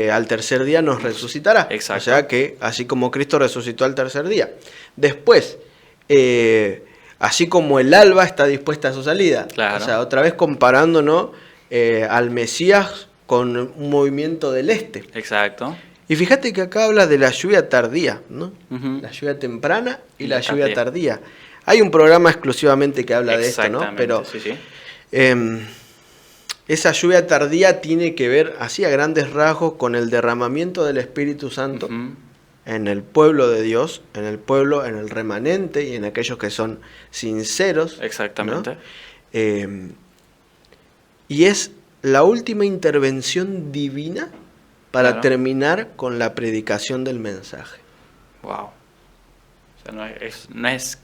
al tercer día nos resucitará. Exacto. O sea que así como Cristo resucitó al tercer día. Después, así como el alba está dispuesta a su salida. Claro. O sea, otra vez comparándonos al Mesías con un movimiento del este. Exacto. Y fíjate que acá habla de la lluvia tardía, ¿no? Ujú. La lluvia temprana y Y la la lluvia tardía. Hay un programa exclusivamente que habla de esto, ¿no? Exactamente, Pero sí. esa lluvia tardía tiene que ver, así a grandes rasgos, con el derramamiento del Espíritu Santo Ujú. en el pueblo de Dios, en el pueblo, en el remanente y en aquellos que son sinceros, ¿no? Exactamente. Y es la última intervención divina para Claro. terminar con la predicación del mensaje. Wow. O sea, no es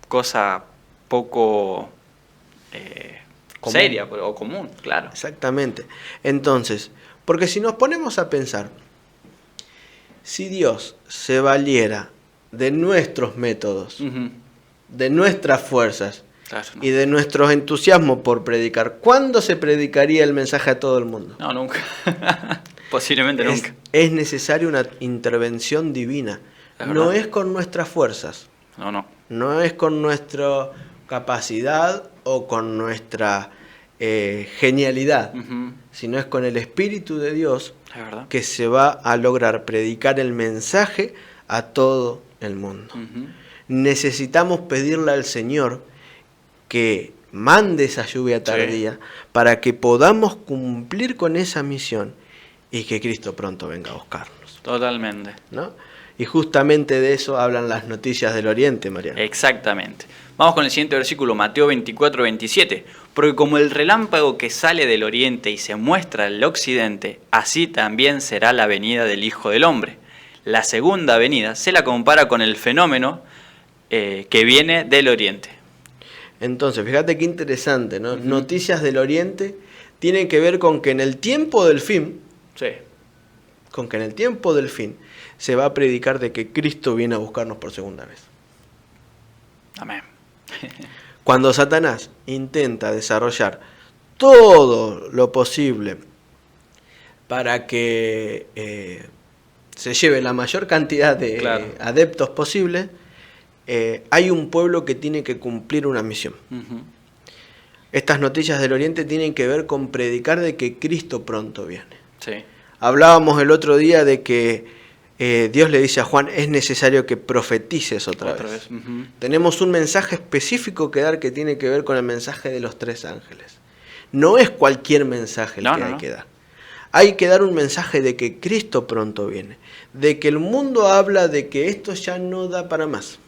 cosa poco Común. seria o común, claro. Exactamente. Entonces, porque si nos ponemos a pensar, si Dios se valiera de nuestros métodos, Ujú. de nuestras fuerzas Claro, no. y de nuestros entusiasmos por predicar, ¿cuándo se predicaría el mensaje a todo el mundo? No, nunca. Posiblemente nunca. Es necesaria una intervención divina. Es No verdad. es con nuestras fuerzas, No. no es con nuestra capacidad o con nuestra genialidad, Ujú. sino es con el Espíritu de Dios Es verdad. que se va a lograr predicar el mensaje a todo el mundo. Ujú. Necesitamos pedirle al Señor que mande esa lluvia tardía para que podamos cumplir con esa misión y que Cristo pronto venga a buscarnos, Totalmente. ¿no? Y justamente de eso hablan las noticias del Oriente, Mariano. Exactamente. Vamos con el siguiente versículo, Mateo 24, 27. Porque como el relámpago que sale del oriente y se muestra al occidente, así también será la venida del Hijo del Hombre. La segunda venida se la compara con el fenómeno que viene del oriente. Entonces, fíjate qué interesante, ¿no? Ujú. Noticias del Oriente tienen que ver con que en el tiempo del fin, Sí. se va a predicar de que Cristo viene a buscarnos por segunda vez. Amén. Cuando Satanás intenta desarrollar todo lo posible para que se lleve la mayor cantidad de Claro. adeptos posible, hay un pueblo que tiene que cumplir una misión. Ujú. Estas noticias del Oriente tienen que ver con predicar de que Cristo pronto viene. Sí. Hablábamos el otro día de que Dios le dice a Juan, es necesario que profetices otra vez. Ujú. Tenemos un mensaje específico que dar que tiene que ver con el mensaje de los 3 ángeles. No es cualquier mensaje el que hay que dar. Hay que dar un mensaje de que Cristo pronto viene. De que el mundo habla de que esto ya no da para más.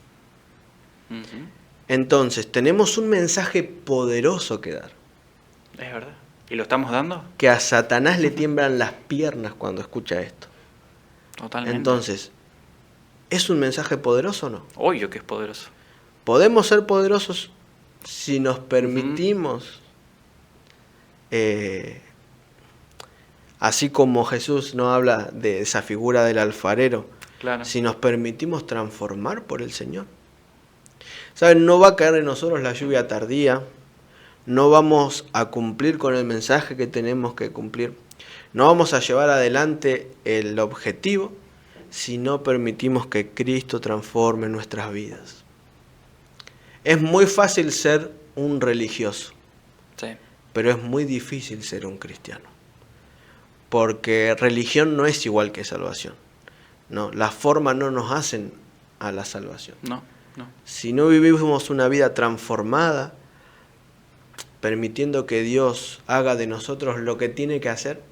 Ujú. Entonces, tenemos un mensaje poderoso que dar. Es verdad. ¿Y lo estamos dando? Que a Satanás le tiemblan las piernas cuando escucha esto. Totalmente. Entonces, ¿es un mensaje poderoso o no? Obvio que es poderoso. Podemos ser poderosos si nos permitimos, así como Jesús no habla de esa figura del alfarero, Claro. si nos permitimos transformar por el Señor. ¿Saben? No va a caer en nosotros la lluvia tardía, no vamos a cumplir con el mensaje que tenemos que cumplir, no vamos a llevar adelante el objetivo si no permitimos que Cristo transforme nuestras vidas. Es muy fácil ser un religioso, Sí. pero es muy difícil ser un cristiano. Porque religión no es igual que salvación. No, las formas no nos hacen a la salvación. No, no. Si no vivimos una vida transformada, permitiendo que Dios haga de nosotros lo que tiene que hacer,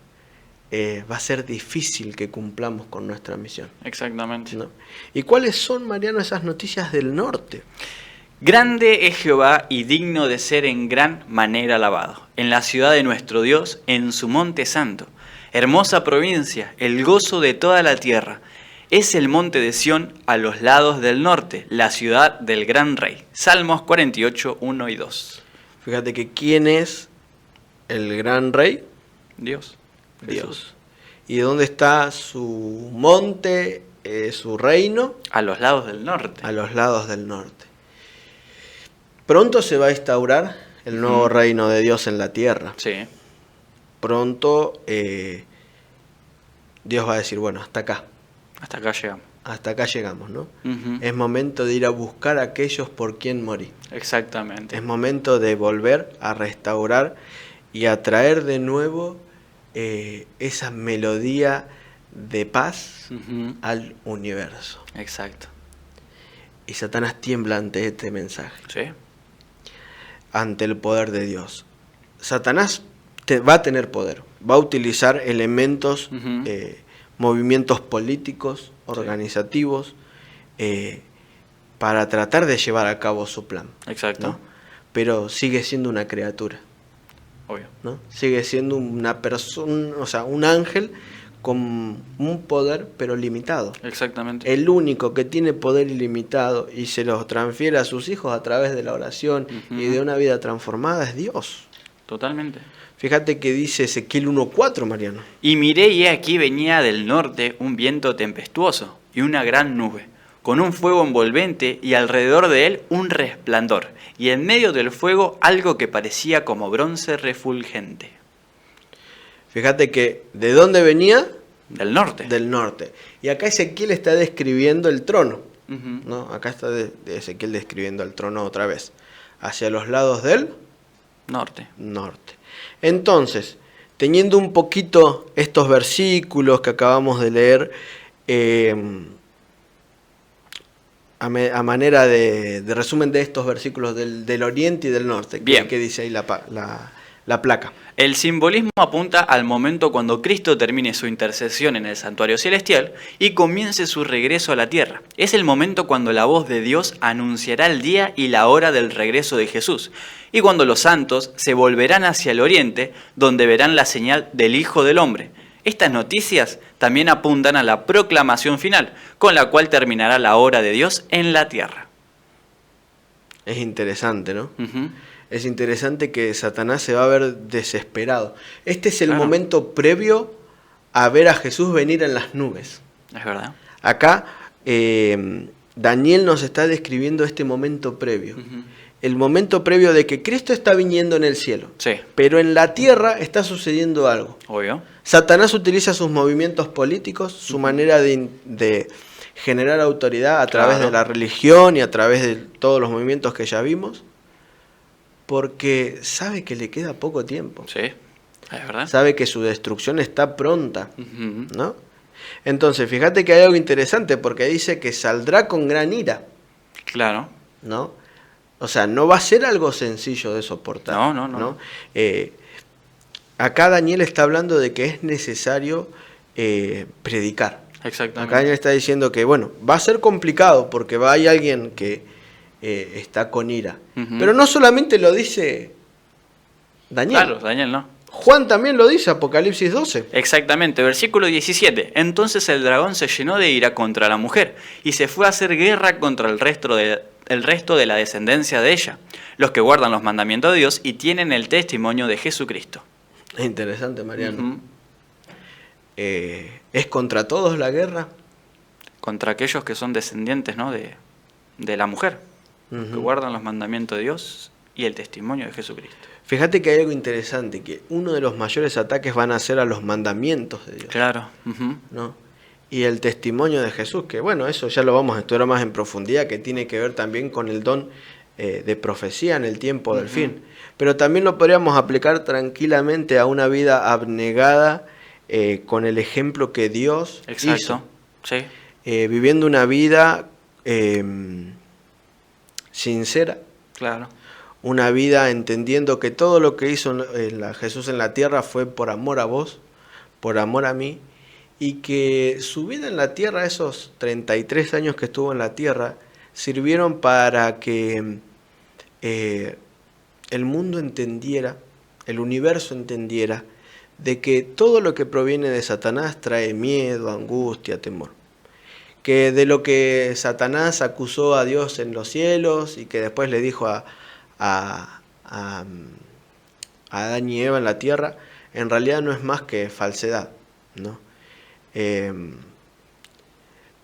va a ser difícil que cumplamos con nuestra misión, Exactamente. ¿no? ¿Y cuáles son, Mariano, esas noticias del norte? Grande es Jehová y digno de ser en gran manera alabado, en la ciudad de nuestro Dios, en su monte santo. Hermosa provincia, el gozo de toda la tierra. Es el monte de Sión a los lados del norte, la ciudad del gran rey. Salmos 48, 1 y 2. Fíjate que ¿quién es el gran rey? Dios. Dios. Jesús. ¿Y dónde está su monte, su reino? A los lados del norte. A los lados del norte. Pronto se va a instaurar el nuevo reino de Dios en la tierra. Sí. Pronto Dios va a decir, bueno, hasta acá. Hasta acá llegamos. Hasta acá llegamos, ¿no? Ujú. Es momento de ir a buscar a aquellos por quien morí. Exactamente. Es momento de volver a restaurar y a traer de nuevo esa melodía de paz Ujú. al universo. Exacto. Y Satanás tiembla ante este mensaje, Sí. ante el poder de Dios. Satanás va a tener poder, va a utilizar elementos, Ujú. movimientos políticos, organizativos, para tratar de llevar a cabo su plan, Exacto. ¿no? Pero sigue siendo una criatura, Obvio. ¿no? Sigue siendo una persona, o sea, un ángel con un poder pero limitado. Exactamente. El único que tiene poder ilimitado y se los transfiere a sus hijos a través de la oración y de una vida transformada es Dios. Totalmente. Fíjate que dice Ezequiel 1:4, Mariano. Y miré y he aquí venía del norte un viento tempestuoso y una gran nube, con un fuego envolvente y alrededor de él un resplandor, y en medio del fuego algo que parecía como bronce refulgente. Fíjate que, ¿de dónde venía? Del norte. Del norte. Y acá Ezequiel está describiendo el trono, Ujú. ¿no? Acá está de Ezequiel describiendo el trono otra vez. Hacia los lados del Norte. norte. Entonces, teniendo un poquito estos versículos que acabamos de leer, a manera de resumen de estos versículos del oriente y del norte, Bien. que dice ahí la placa. El simbolismo apunta al momento cuando Cristo termine su intercesión en el santuario celestial y comience su regreso a la tierra. Es el momento cuando la voz de Dios anunciará el día y la hora del regreso de Jesús, y cuando los santos se volverán hacia el oriente, donde verán la señal del Hijo del Hombre. Estas noticias también apuntan a la proclamación final, con la cual terminará la obra de Dios en la tierra. Es interesante, ¿no? Ujú. Es interesante que Satanás se va a ver desesperado. Este es el Claro. momento previo a ver a Jesús venir en las nubes. Es verdad. Acá Daniel nos está describiendo este momento previo. El momento previo de que Cristo está viniendo en el cielo. Sí. Pero en la tierra está sucediendo algo. Obvio. Satanás utiliza sus movimientos políticos, su manera de generar autoridad a través de la religión y a través de todos los movimientos que ya vimos, porque sabe que le queda poco tiempo. Sí, es verdad. Sabe que su destrucción está pronta, ¿no? Entonces, fíjate que hay algo interesante, porque dice que saldrá con gran ira. Claro. ¿No? O sea, no va a ser algo sencillo de soportar. No. Acá Daniel está hablando de que es necesario predicar. Exactamente. Acá Daniel está diciendo que, bueno, va a ser complicado porque hay alguien que está con ira. Pero no solamente lo dice Daniel. Claro, Daniel no. Juan también lo dice, Apocalipsis 12. Exactamente, versículo 17. Entonces el dragón se llenó de ira contra la mujer y se fue a hacer guerra contra el resto de la descendencia de ella, los que guardan los mandamientos de Dios y tienen el testimonio de Jesucristo. Es interesante, Mariano. ¿Es contra todos la guerra? Contra aquellos que son descendientes, ¿no?, de la mujer, que guardan los mandamientos de Dios y el testimonio de Jesucristo. Fíjate que hay algo interesante, que uno de los mayores ataques van a ser a los mandamientos de Dios. Claro. ¿No? Y el testimonio de Jesús, que bueno, eso ya lo vamos a estudiar más en profundidad, que tiene que ver también con el don de profecía en el tiempo del fin. Pero también lo podríamos aplicar tranquilamente a una vida abnegada con el ejemplo que Dios hizo. Sí. Viviendo una vida sincera. Claro. Una vida entendiendo que todo lo que hizo Jesús en la tierra fue por amor a vos, por amor a mí, y que su vida en la tierra, esos 33 años que estuvo en la tierra, sirvieron para que el mundo entendiera, el universo entendiera, de que todo lo que proviene de Satanás trae miedo, angustia, temor. Que de lo que Satanás acusó a Dios en los cielos y que después le dijo a Adán y Eva en la tierra, en realidad no es más que falsedad, ¿no?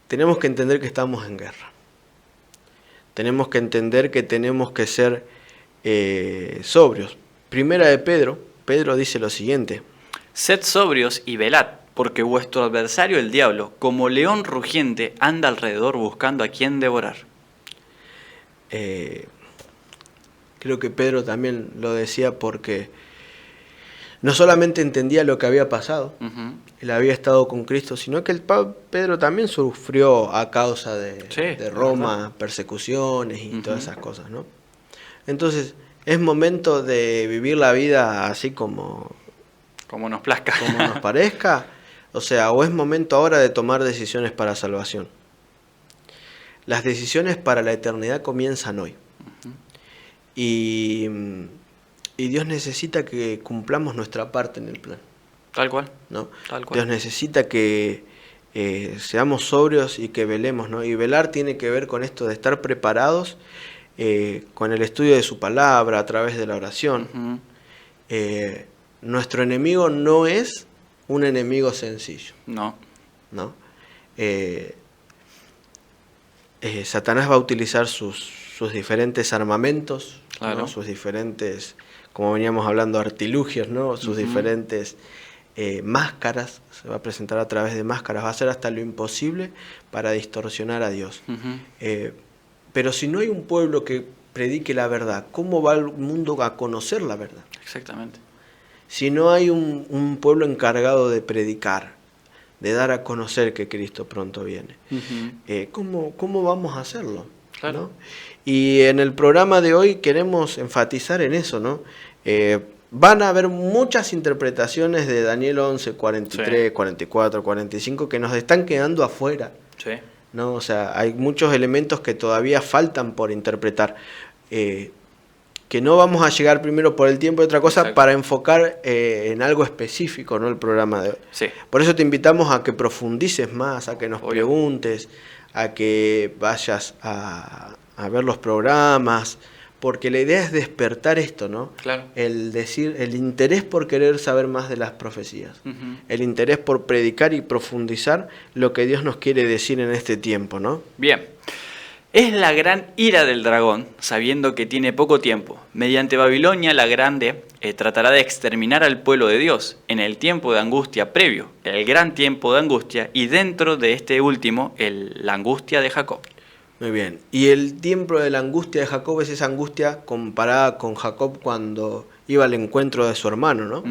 Tenemos que entender que estamos en guerra. Tenemos que entender que tenemos que ser sobrios. Primera de Pedro dice lo siguiente: Sed sobrios y velad, porque vuestro adversario el diablo, como león rugiente, anda alrededor buscando a quien devorar. Creo que Pedro también lo decía porque no solamente entendía lo que había pasado, él había estado con Cristo, sino que Pedro también sufrió a causa de Roma, persecuciones y todas esas cosas, ¿no? Entonces, es momento de vivir la vida así como nos plazca. Como nos parezca. O sea, o es momento ahora de tomar decisiones para salvación. Las decisiones para la eternidad comienzan hoy. Y Dios necesita que cumplamos nuestra parte en el plan. Tal cual. ¿No? Tal cual. Dios necesita que seamos sobrios y que velemos, ¿no? Y velar tiene que ver con esto de estar preparados con el estudio de su palabra, a través de la oración. Nuestro enemigo no es un enemigo sencillo. No. Satanás va a utilizar sus diferentes armamentos, claro, ¿no? Sus diferentes, como veníamos hablando, artilugios, ¿no? Sus diferentes máscaras, se va a presentar a través de máscaras, va a hacer hasta lo imposible para distorsionar a Dios. Pero si no hay un pueblo que predique la verdad, ¿cómo va el mundo a conocer la verdad? Exactamente. Si no hay un pueblo encargado de predicar, de dar a conocer que Cristo pronto viene, ¿cómo vamos a hacerlo? Claro. ¿No? Y en el programa de hoy queremos enfatizar en eso, ¿no? Van a haber muchas interpretaciones de Daniel 11, 43, 44, 45 que nos están quedando afuera. Sí. ¿No? O sea, hay muchos elementos que todavía faltan por interpretar. Que no vamos a llegar primero por el tiempo y otra cosa. Exacto. Para enfocar en algo específico, ¿no? El programa de hoy. Sí. Por eso te invitamos a que profundices más, a que nos preguntes, a que vayas a ver los programas, porque la idea es despertar esto, ¿no? Claro. El decir, el interés por querer saber más de las profecías, el interés por predicar y profundizar lo que Dios nos quiere decir en este tiempo, ¿no? Bien. Es la gran ira del dragón, sabiendo que tiene poco tiempo. Mediante Babilonia la Grande tratará de exterminar al pueblo de Dios en el tiempo de angustia previo, el gran tiempo de angustia, y dentro de este último, la angustia de Jacob. Muy bien. Y el tiempo de la angustia de Jacob es esa angustia comparada con Jacob cuando iba al encuentro de su hermano, ¿no?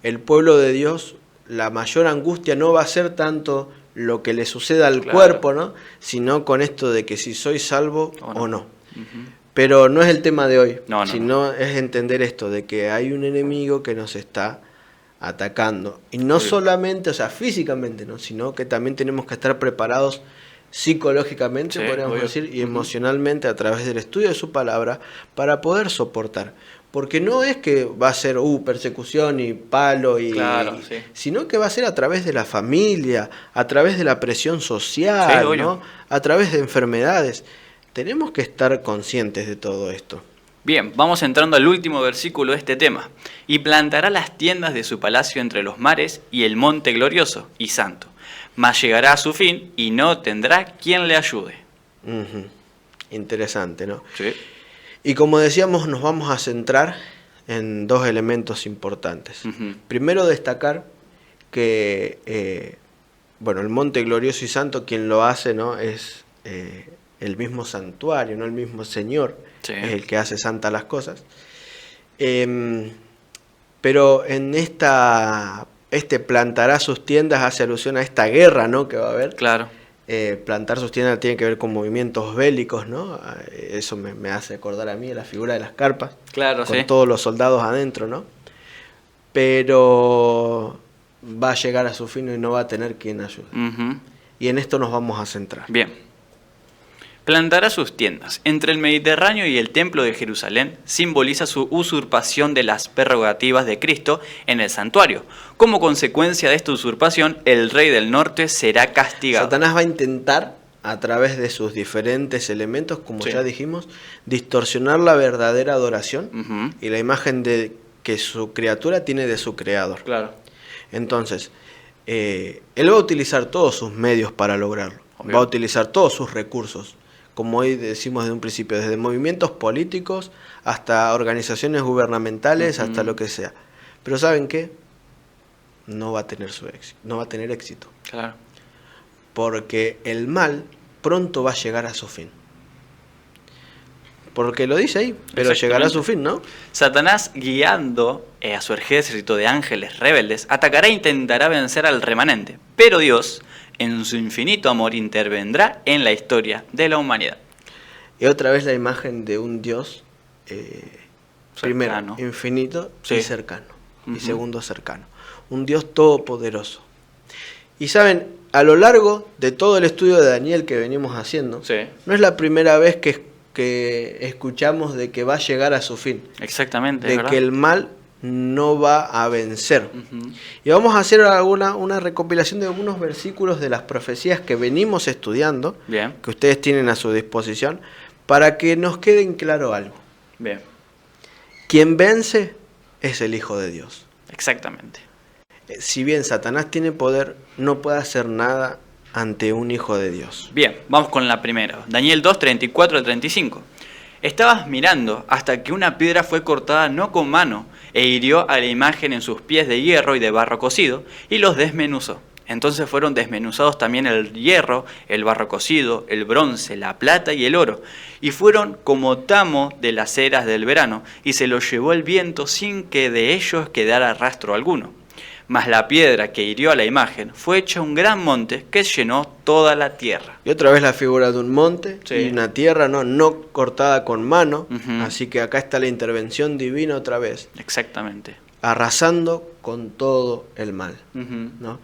El pueblo de Dios, la mayor angustia no va a ser tanto lo que le suceda al cuerpo, ¿no? Sino con esto de que si soy salvo o no. Pero no es el tema de hoy, sino es entender esto, de que hay un enemigo que nos está atacando. Y no solamente, o sea, físicamente, ¿no? Sino que también tenemos que estar preparados psicológicamente, podríamos decir, y emocionalmente a través del estudio de su palabra para poder soportar. Porque no es que va a ser persecución y palo, sino que va a ser a través de la familia, a través de la presión social, ¿no? A través de enfermedades. Tenemos que estar conscientes de todo esto. Bien, vamos entrando al último versículo de este tema. Y plantará las tiendas de su palacio entre los mares y el monte glorioso y santo. Mas llegará a su fin y no tendrá quien le ayude. Interesante, ¿no? Sí. Y como decíamos, nos vamos a centrar en dos elementos importantes. Primero, destacar que el monte glorioso y santo, quien lo hace, ¿no? Es el mismo santuario, no el mismo Señor, es el que hace santas las cosas. Pero en plantará sus tiendas hace alusión a esta guerra, ¿no? Que va a haber. Claro. Plantar sus tiendas tiene que ver con movimientos bélicos, ¿no? Eso me hace acordar a mí la figura de las carpas. Claro, con todos los soldados adentro, ¿no? Pero va a llegar a su fin y no va a tener quien ayude. Y en esto nos vamos a centrar. Bien. Plantará sus tiendas. Entre el Mediterráneo y el Templo de Jerusalén simboliza su usurpación de las prerrogativas de Cristo en el santuario. Como consecuencia de esta usurpación, el rey del norte será castigado. Satanás va a intentar, a través de sus diferentes elementos, como ya dijimos, distorsionar la verdadera adoración y la imagen que su criatura tiene de su creador. Claro. Entonces, él va a utilizar todos sus medios para lograrlo. Va a utilizar todos sus recursos. Como hoy decimos desde un principio, desde movimientos políticos hasta organizaciones gubernamentales, hasta lo que sea. Pero ¿saben qué? No va a tener no va a tener éxito. Claro. Porque el mal pronto va a llegar a su fin. Porque lo dice ahí, pero llegará a su fin, ¿no? Satanás, guiando a su ejército de ángeles rebeldes, atacará e intentará vencer al remanente. Pero Dios, en su infinito amor, intervendrá en la historia de la humanidad. Y otra vez la imagen de un Dios, primero, infinito y cercano. Y segundo, cercano. Un Dios todopoderoso. Y saben, a lo largo de todo el estudio de Daniel que venimos haciendo, no es la primera vez que escuchamos de que va a llegar a su fin. Exactamente. De que el mal no va a vencer. Y vamos a hacer una recopilación de algunos versículos de las profecías que venimos estudiando, que ustedes tienen a su disposición, para que nos quede en claro algo. Bien. Quien vence es el Hijo de Dios. Exactamente. Si bien Satanás tiene poder, no puede hacer nada ante un Hijo de Dios. Bien, vamos con la primera. Daniel 2, 34 al 35. Estabas mirando hasta que una piedra fue cortada no con mano e hirió a la imagen en sus pies de hierro y de barro cocido y los desmenuzó. Entonces fueron desmenuzados también el hierro, el barro cocido, el bronce, la plata y el oro, y fueron como tamo de las eras del verano, y se los llevó el viento sin que de ellos quedara rastro alguno. Mas la piedra que hirió a la imagen fue hecha un gran monte que llenó toda la tierra. Y otra vez la figura de un monte y una tierra no cortada con mano, así que acá está la intervención divina otra vez. Exactamente. Arrasando con todo el mal, ¿no?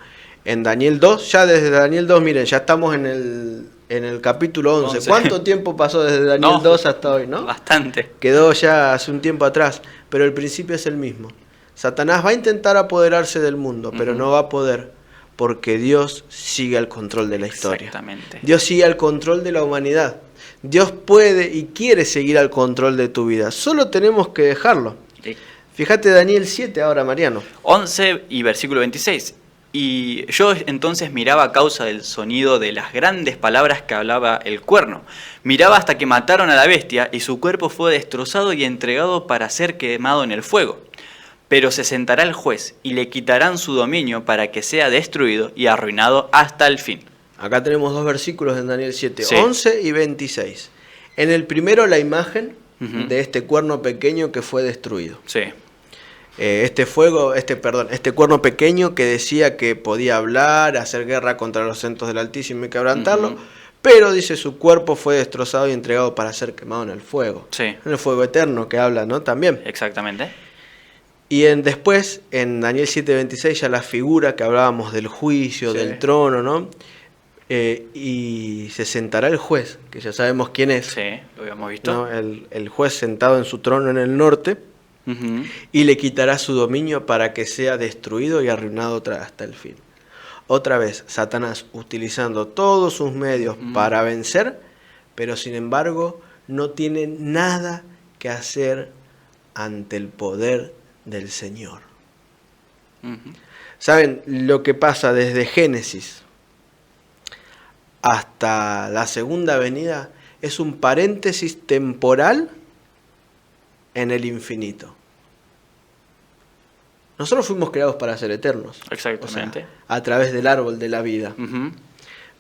En Daniel 2, ya desde Daniel 2, miren, ya estamos en el capítulo 11. ¿Cuánto tiempo pasó desde Daniel 2 hasta hoy, no? Bastante. Quedó ya hace un tiempo atrás, pero el principio es el mismo. Satanás va a intentar apoderarse del mundo, pero no va a poder, porque Dios sigue al control de la historia. Exactamente. Dios sigue al control de la humanidad. Dios puede y quiere seguir al control de tu vida. Solo tenemos que dejarlo. Sí. Fíjate Daniel 7 ahora, Mariano. 11 y versículo 26. Y yo entonces miraba a causa del sonido de las grandes palabras que hablaba el cuerno. Miraba hasta que mataron a la bestia y su cuerpo fue destrozado y entregado para ser quemado en el fuego. Pero se sentará el juez y le quitarán su dominio para que sea destruido y arruinado hasta el fin. Acá tenemos dos versículos en Daniel 7, Sí. 11 y 26. En el primero la imagen de este cuerno pequeño que fue destruido. Sí, Este cuerno pequeño que decía que podía hablar, hacer guerra contra los centros del Altísimo y quebrantarlo, pero dice su cuerpo fue destrozado y entregado para ser quemado en el fuego. sí, En el fuego eterno que habla, ¿no? También. exactamente. Y después, en Daniel 7:26, ya la figura que hablábamos del juicio, Sí. del trono, ¿no? Y se sentará el juez, que ya sabemos quién es, Sí, lo habíamos visto. ¿no? El juez sentado en su trono en el norte, Ujú. y le quitará su dominio para que sea destruido y arruinado hasta el fin. Otra vez, Satanás utilizando todos sus medios para vencer, pero sin embargo no tiene nada que hacer ante el poder del Señor. Ujú. ¿Saben lo que pasa desde Génesis hasta la segunda venida? Es un paréntesis temporal en el infinito. Nosotros fuimos creados para ser eternos, Exactamente. o sea, a través del árbol de la vida. Ujú.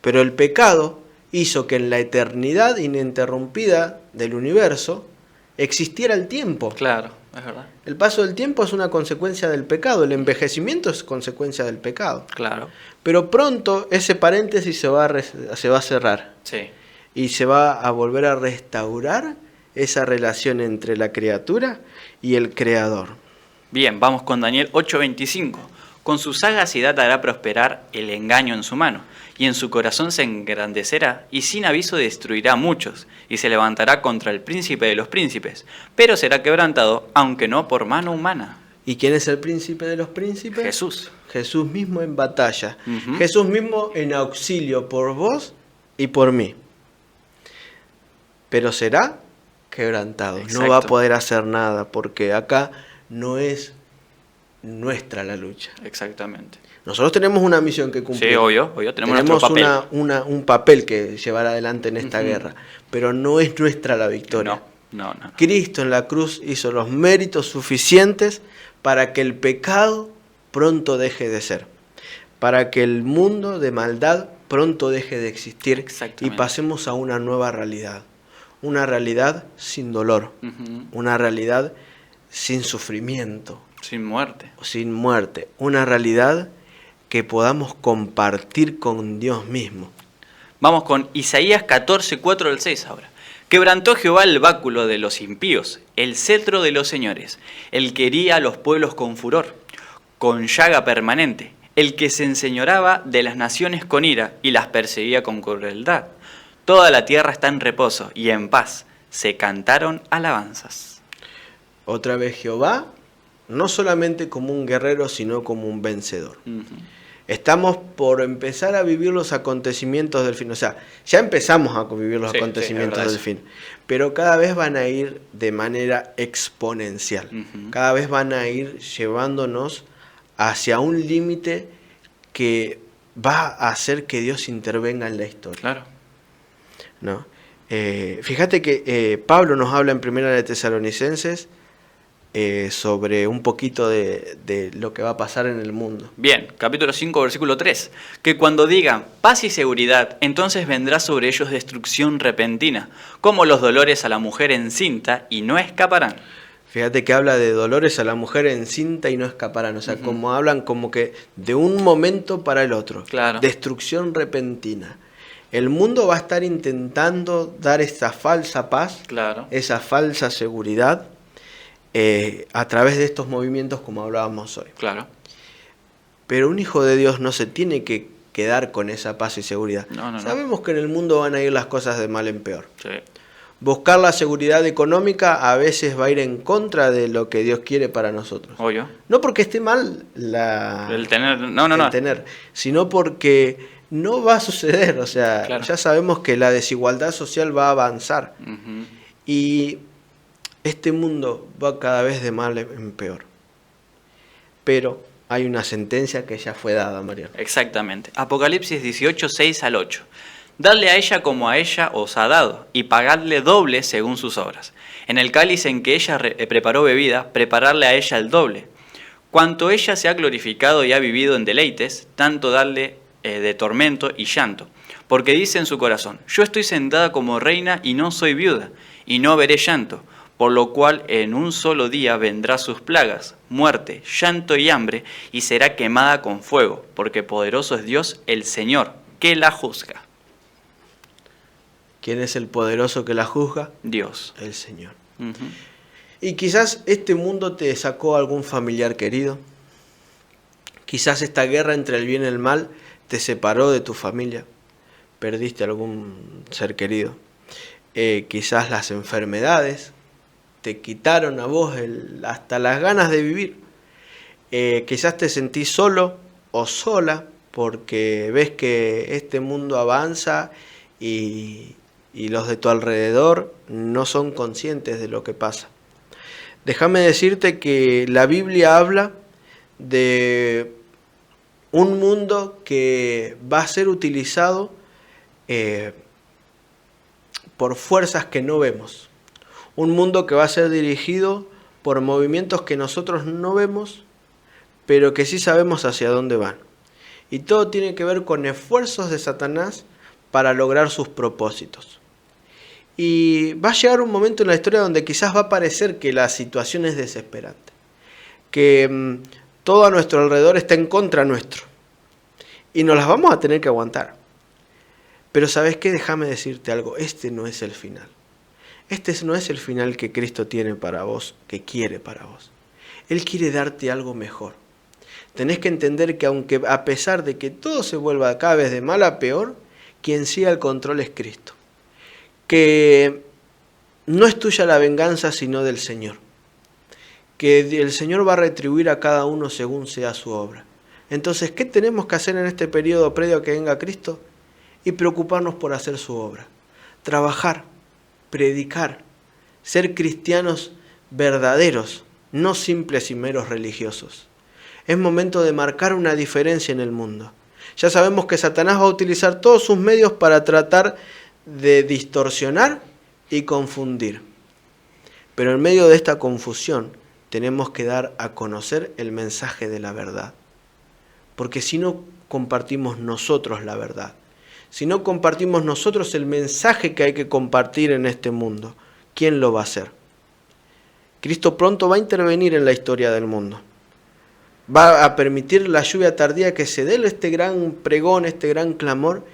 Pero el pecado hizo que en la eternidad ininterrumpida del universo existiera el tiempo. Claro, es verdad. El paso del tiempo es una consecuencia del pecado, el envejecimiento es consecuencia del pecado. Claro. Pero pronto ese paréntesis se va a cerrar Sí. y se va a volver a restaurar esa relación entre la criatura y el creador. Bien, vamos con Daniel 8:25. Con su sagacidad hará prosperar el engaño en su mano, y en su corazón se engrandecerá, y sin aviso destruirá a muchos, y se levantará contra el príncipe de los príncipes, pero será quebrantado, aunque no por mano humana. ¿Y quién es el príncipe de los príncipes? Jesús. Jesús mismo en batalla. Ujú. Jesús mismo en auxilio por vos y por mí. Pero será quebrantado. No va a Exacto. poder hacer nada porque acá no es nuestra la lucha. Exactamente. Nosotros tenemos una misión que cumplir. Sí, obvio, tenemos nuestro papel. un papel que llevar adelante en esta Ujú. guerra, pero no es nuestra la victoria. No. Cristo en la cruz hizo los méritos suficientes para que el pecado pronto deje de ser, para que el mundo de maldad pronto deje de existir y Exactamente. pasemos a una nueva realidad, una realidad sin dolor, Ujú. una realidad sin sufrimiento, Sin muerte. sin muerte, una realidad que podamos compartir con Dios mismo. Vamos con Isaías 14:4 al 6 ahora. Quebrantó Jehová el báculo de los impíos, el cetro de los señores, el que hería a los pueblos con furor, con llaga permanente, el que se enseñoraba de las naciones con ira y las perseguía con crueldad. Toda la tierra está en reposo y en paz. Se cantaron alabanzas. Otra vez Jehová, no solamente como un guerrero, sino como un vencedor. Ujú. Estamos por empezar a vivir los acontecimientos del fin. O sea, ya empezamos a vivir los Sí, acontecimientos sí, es del verdad fin. Pero cada vez van a ir de manera exponencial. Ujú. Cada vez van a ir llevándonos hacia un límite que va a hacer que Dios intervenga en la historia. Claro. ¿No? Fíjate que Pablo nos habla en Primera de Tesalonicenses sobre un poquito de lo que va a pasar en el mundo. Bien, capítulo 5, versículo 3. Que cuando digan paz y seguridad, entonces vendrá sobre ellos destrucción repentina, como los dolores a la mujer encinta, y no escaparán. Fíjate que habla de dolores a la mujer encinta y no escaparán. O sea, como hablan como que de un momento para el otro. Claro. Destrucción repentina. El mundo va a estar intentando dar esa falsa paz, Claro. esa falsa seguridad, a través de estos movimientos como hablábamos hoy. Claro. Pero un hijo de Dios no se tiene que quedar con esa paz y seguridad. No. Sabemos que en el mundo van a ir las cosas de mal en peor. Sí. Buscar la seguridad económica a veces va a ir en contra de lo que Dios quiere para nosotros. Obvio. No porque esté mal El tener. No. el tener, sino porque no va a suceder. O sea, Claro. ya sabemos que la desigualdad social va a avanzar. Ujú. Y este mundo va cada vez de mal en peor. Pero hay una sentencia que ya fue dada, Mariano. Exactamente. Apocalipsis 18, 6 al 8. Dadle a ella como a ella os ha dado, y pagadle doble según sus obras. En el cáliz en que ella preparó bebida, prepararle a ella el doble. Cuanto ella se ha glorificado y ha vivido en deleites, tanto darle de tormento y llanto. Porque dice en su corazón, yo estoy sentada como reina y no soy viuda, y no veré llanto. Por lo cual en un solo día vendrá sus plagas, muerte, llanto y hambre, y será quemada con fuego, porque poderoso es Dios el Señor, que la juzga. ¿Quién es el poderoso que la juzga? Dios. El Señor. Ujú. Y quizás este mundo te sacó a algún familiar querido. Quizás esta guerra entre el bien y el mal te separó de tu familia. Perdiste algún ser querido. Quizás las enfermedades te quitaron a vos hasta las ganas de vivir. Quizás te sentís solo o sola porque ves que este mundo avanza y los de tu alrededor no son conscientes de lo que pasa. Déjame decirte que la Biblia habla de un mundo que va a ser utilizado por fuerzas que no vemos. Un mundo que va a ser dirigido por movimientos que nosotros no vemos, pero que sí sabemos hacia dónde van. Y todo tiene que ver con esfuerzos de Satanás para lograr sus propósitos. Y va a llegar un momento en la historia donde quizás va a parecer que la situación es desesperante, que todo a nuestro alrededor está en contra nuestro y nos las vamos a tener que aguantar. Pero ¿sabes qué? Déjame decirte algo, este no es el final. Este no es el final que Cristo tiene para vos, que quiere para vos. Él quiere darte algo mejor. Tenés que entender que aunque a pesar de que todo se vuelva cada vez de mal a peor, quien siga el control es Cristo. Que no es tuya la venganza sino del Señor, que el Señor va a retribuir a cada uno según sea su obra. Entonces, ¿qué tenemos que hacer en este periodo previo a que venga Cristo? Y preocuparnos por hacer su obra, trabajar, predicar, ser cristianos verdaderos, no simples y meros religiosos. Es momento de marcar una diferencia en el mundo. Ya sabemos que Satanás va a utilizar todos sus medios para tratar de distorsionar y confundir. Pero en medio de esta confusión tenemos que dar a conocer el mensaje de la verdad. Porque si no compartimos nosotros la verdad, si no compartimos nosotros el mensaje que hay que compartir en este mundo, ¿quién lo va a hacer? Cristo pronto va a intervenir en la historia del mundo. Va a permitir la lluvia tardía que se dé este gran pregón, este gran clamor.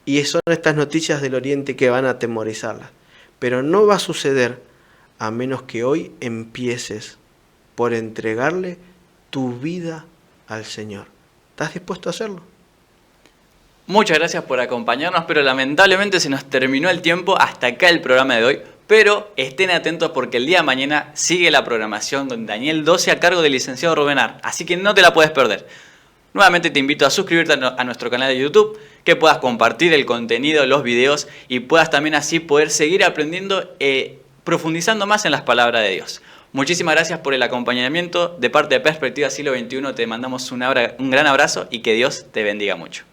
Y son estas noticias del Oriente que van a atemorizarlas. Pero no va a suceder a menos que hoy empieces por entregarle tu vida al Señor. ¿Estás dispuesto a hacerlo? Muchas gracias por acompañarnos, pero lamentablemente se nos terminó el tiempo. Hasta acá el programa de hoy. Pero estén atentos porque el día de mañana sigue la programación con Daniel 12 a cargo del licenciado Rubén Ar. Así que no te la puedes perder. Nuevamente te invito a suscribirte a nuestro canal de YouTube, que puedas compartir el contenido, los videos y puedas también así poder seguir aprendiendo, profundizando más en las palabras de Dios. Muchísimas gracias por el acompañamiento. De parte de Perspectiva Siglo XXI te mandamos un gran abrazo y que Dios te bendiga mucho.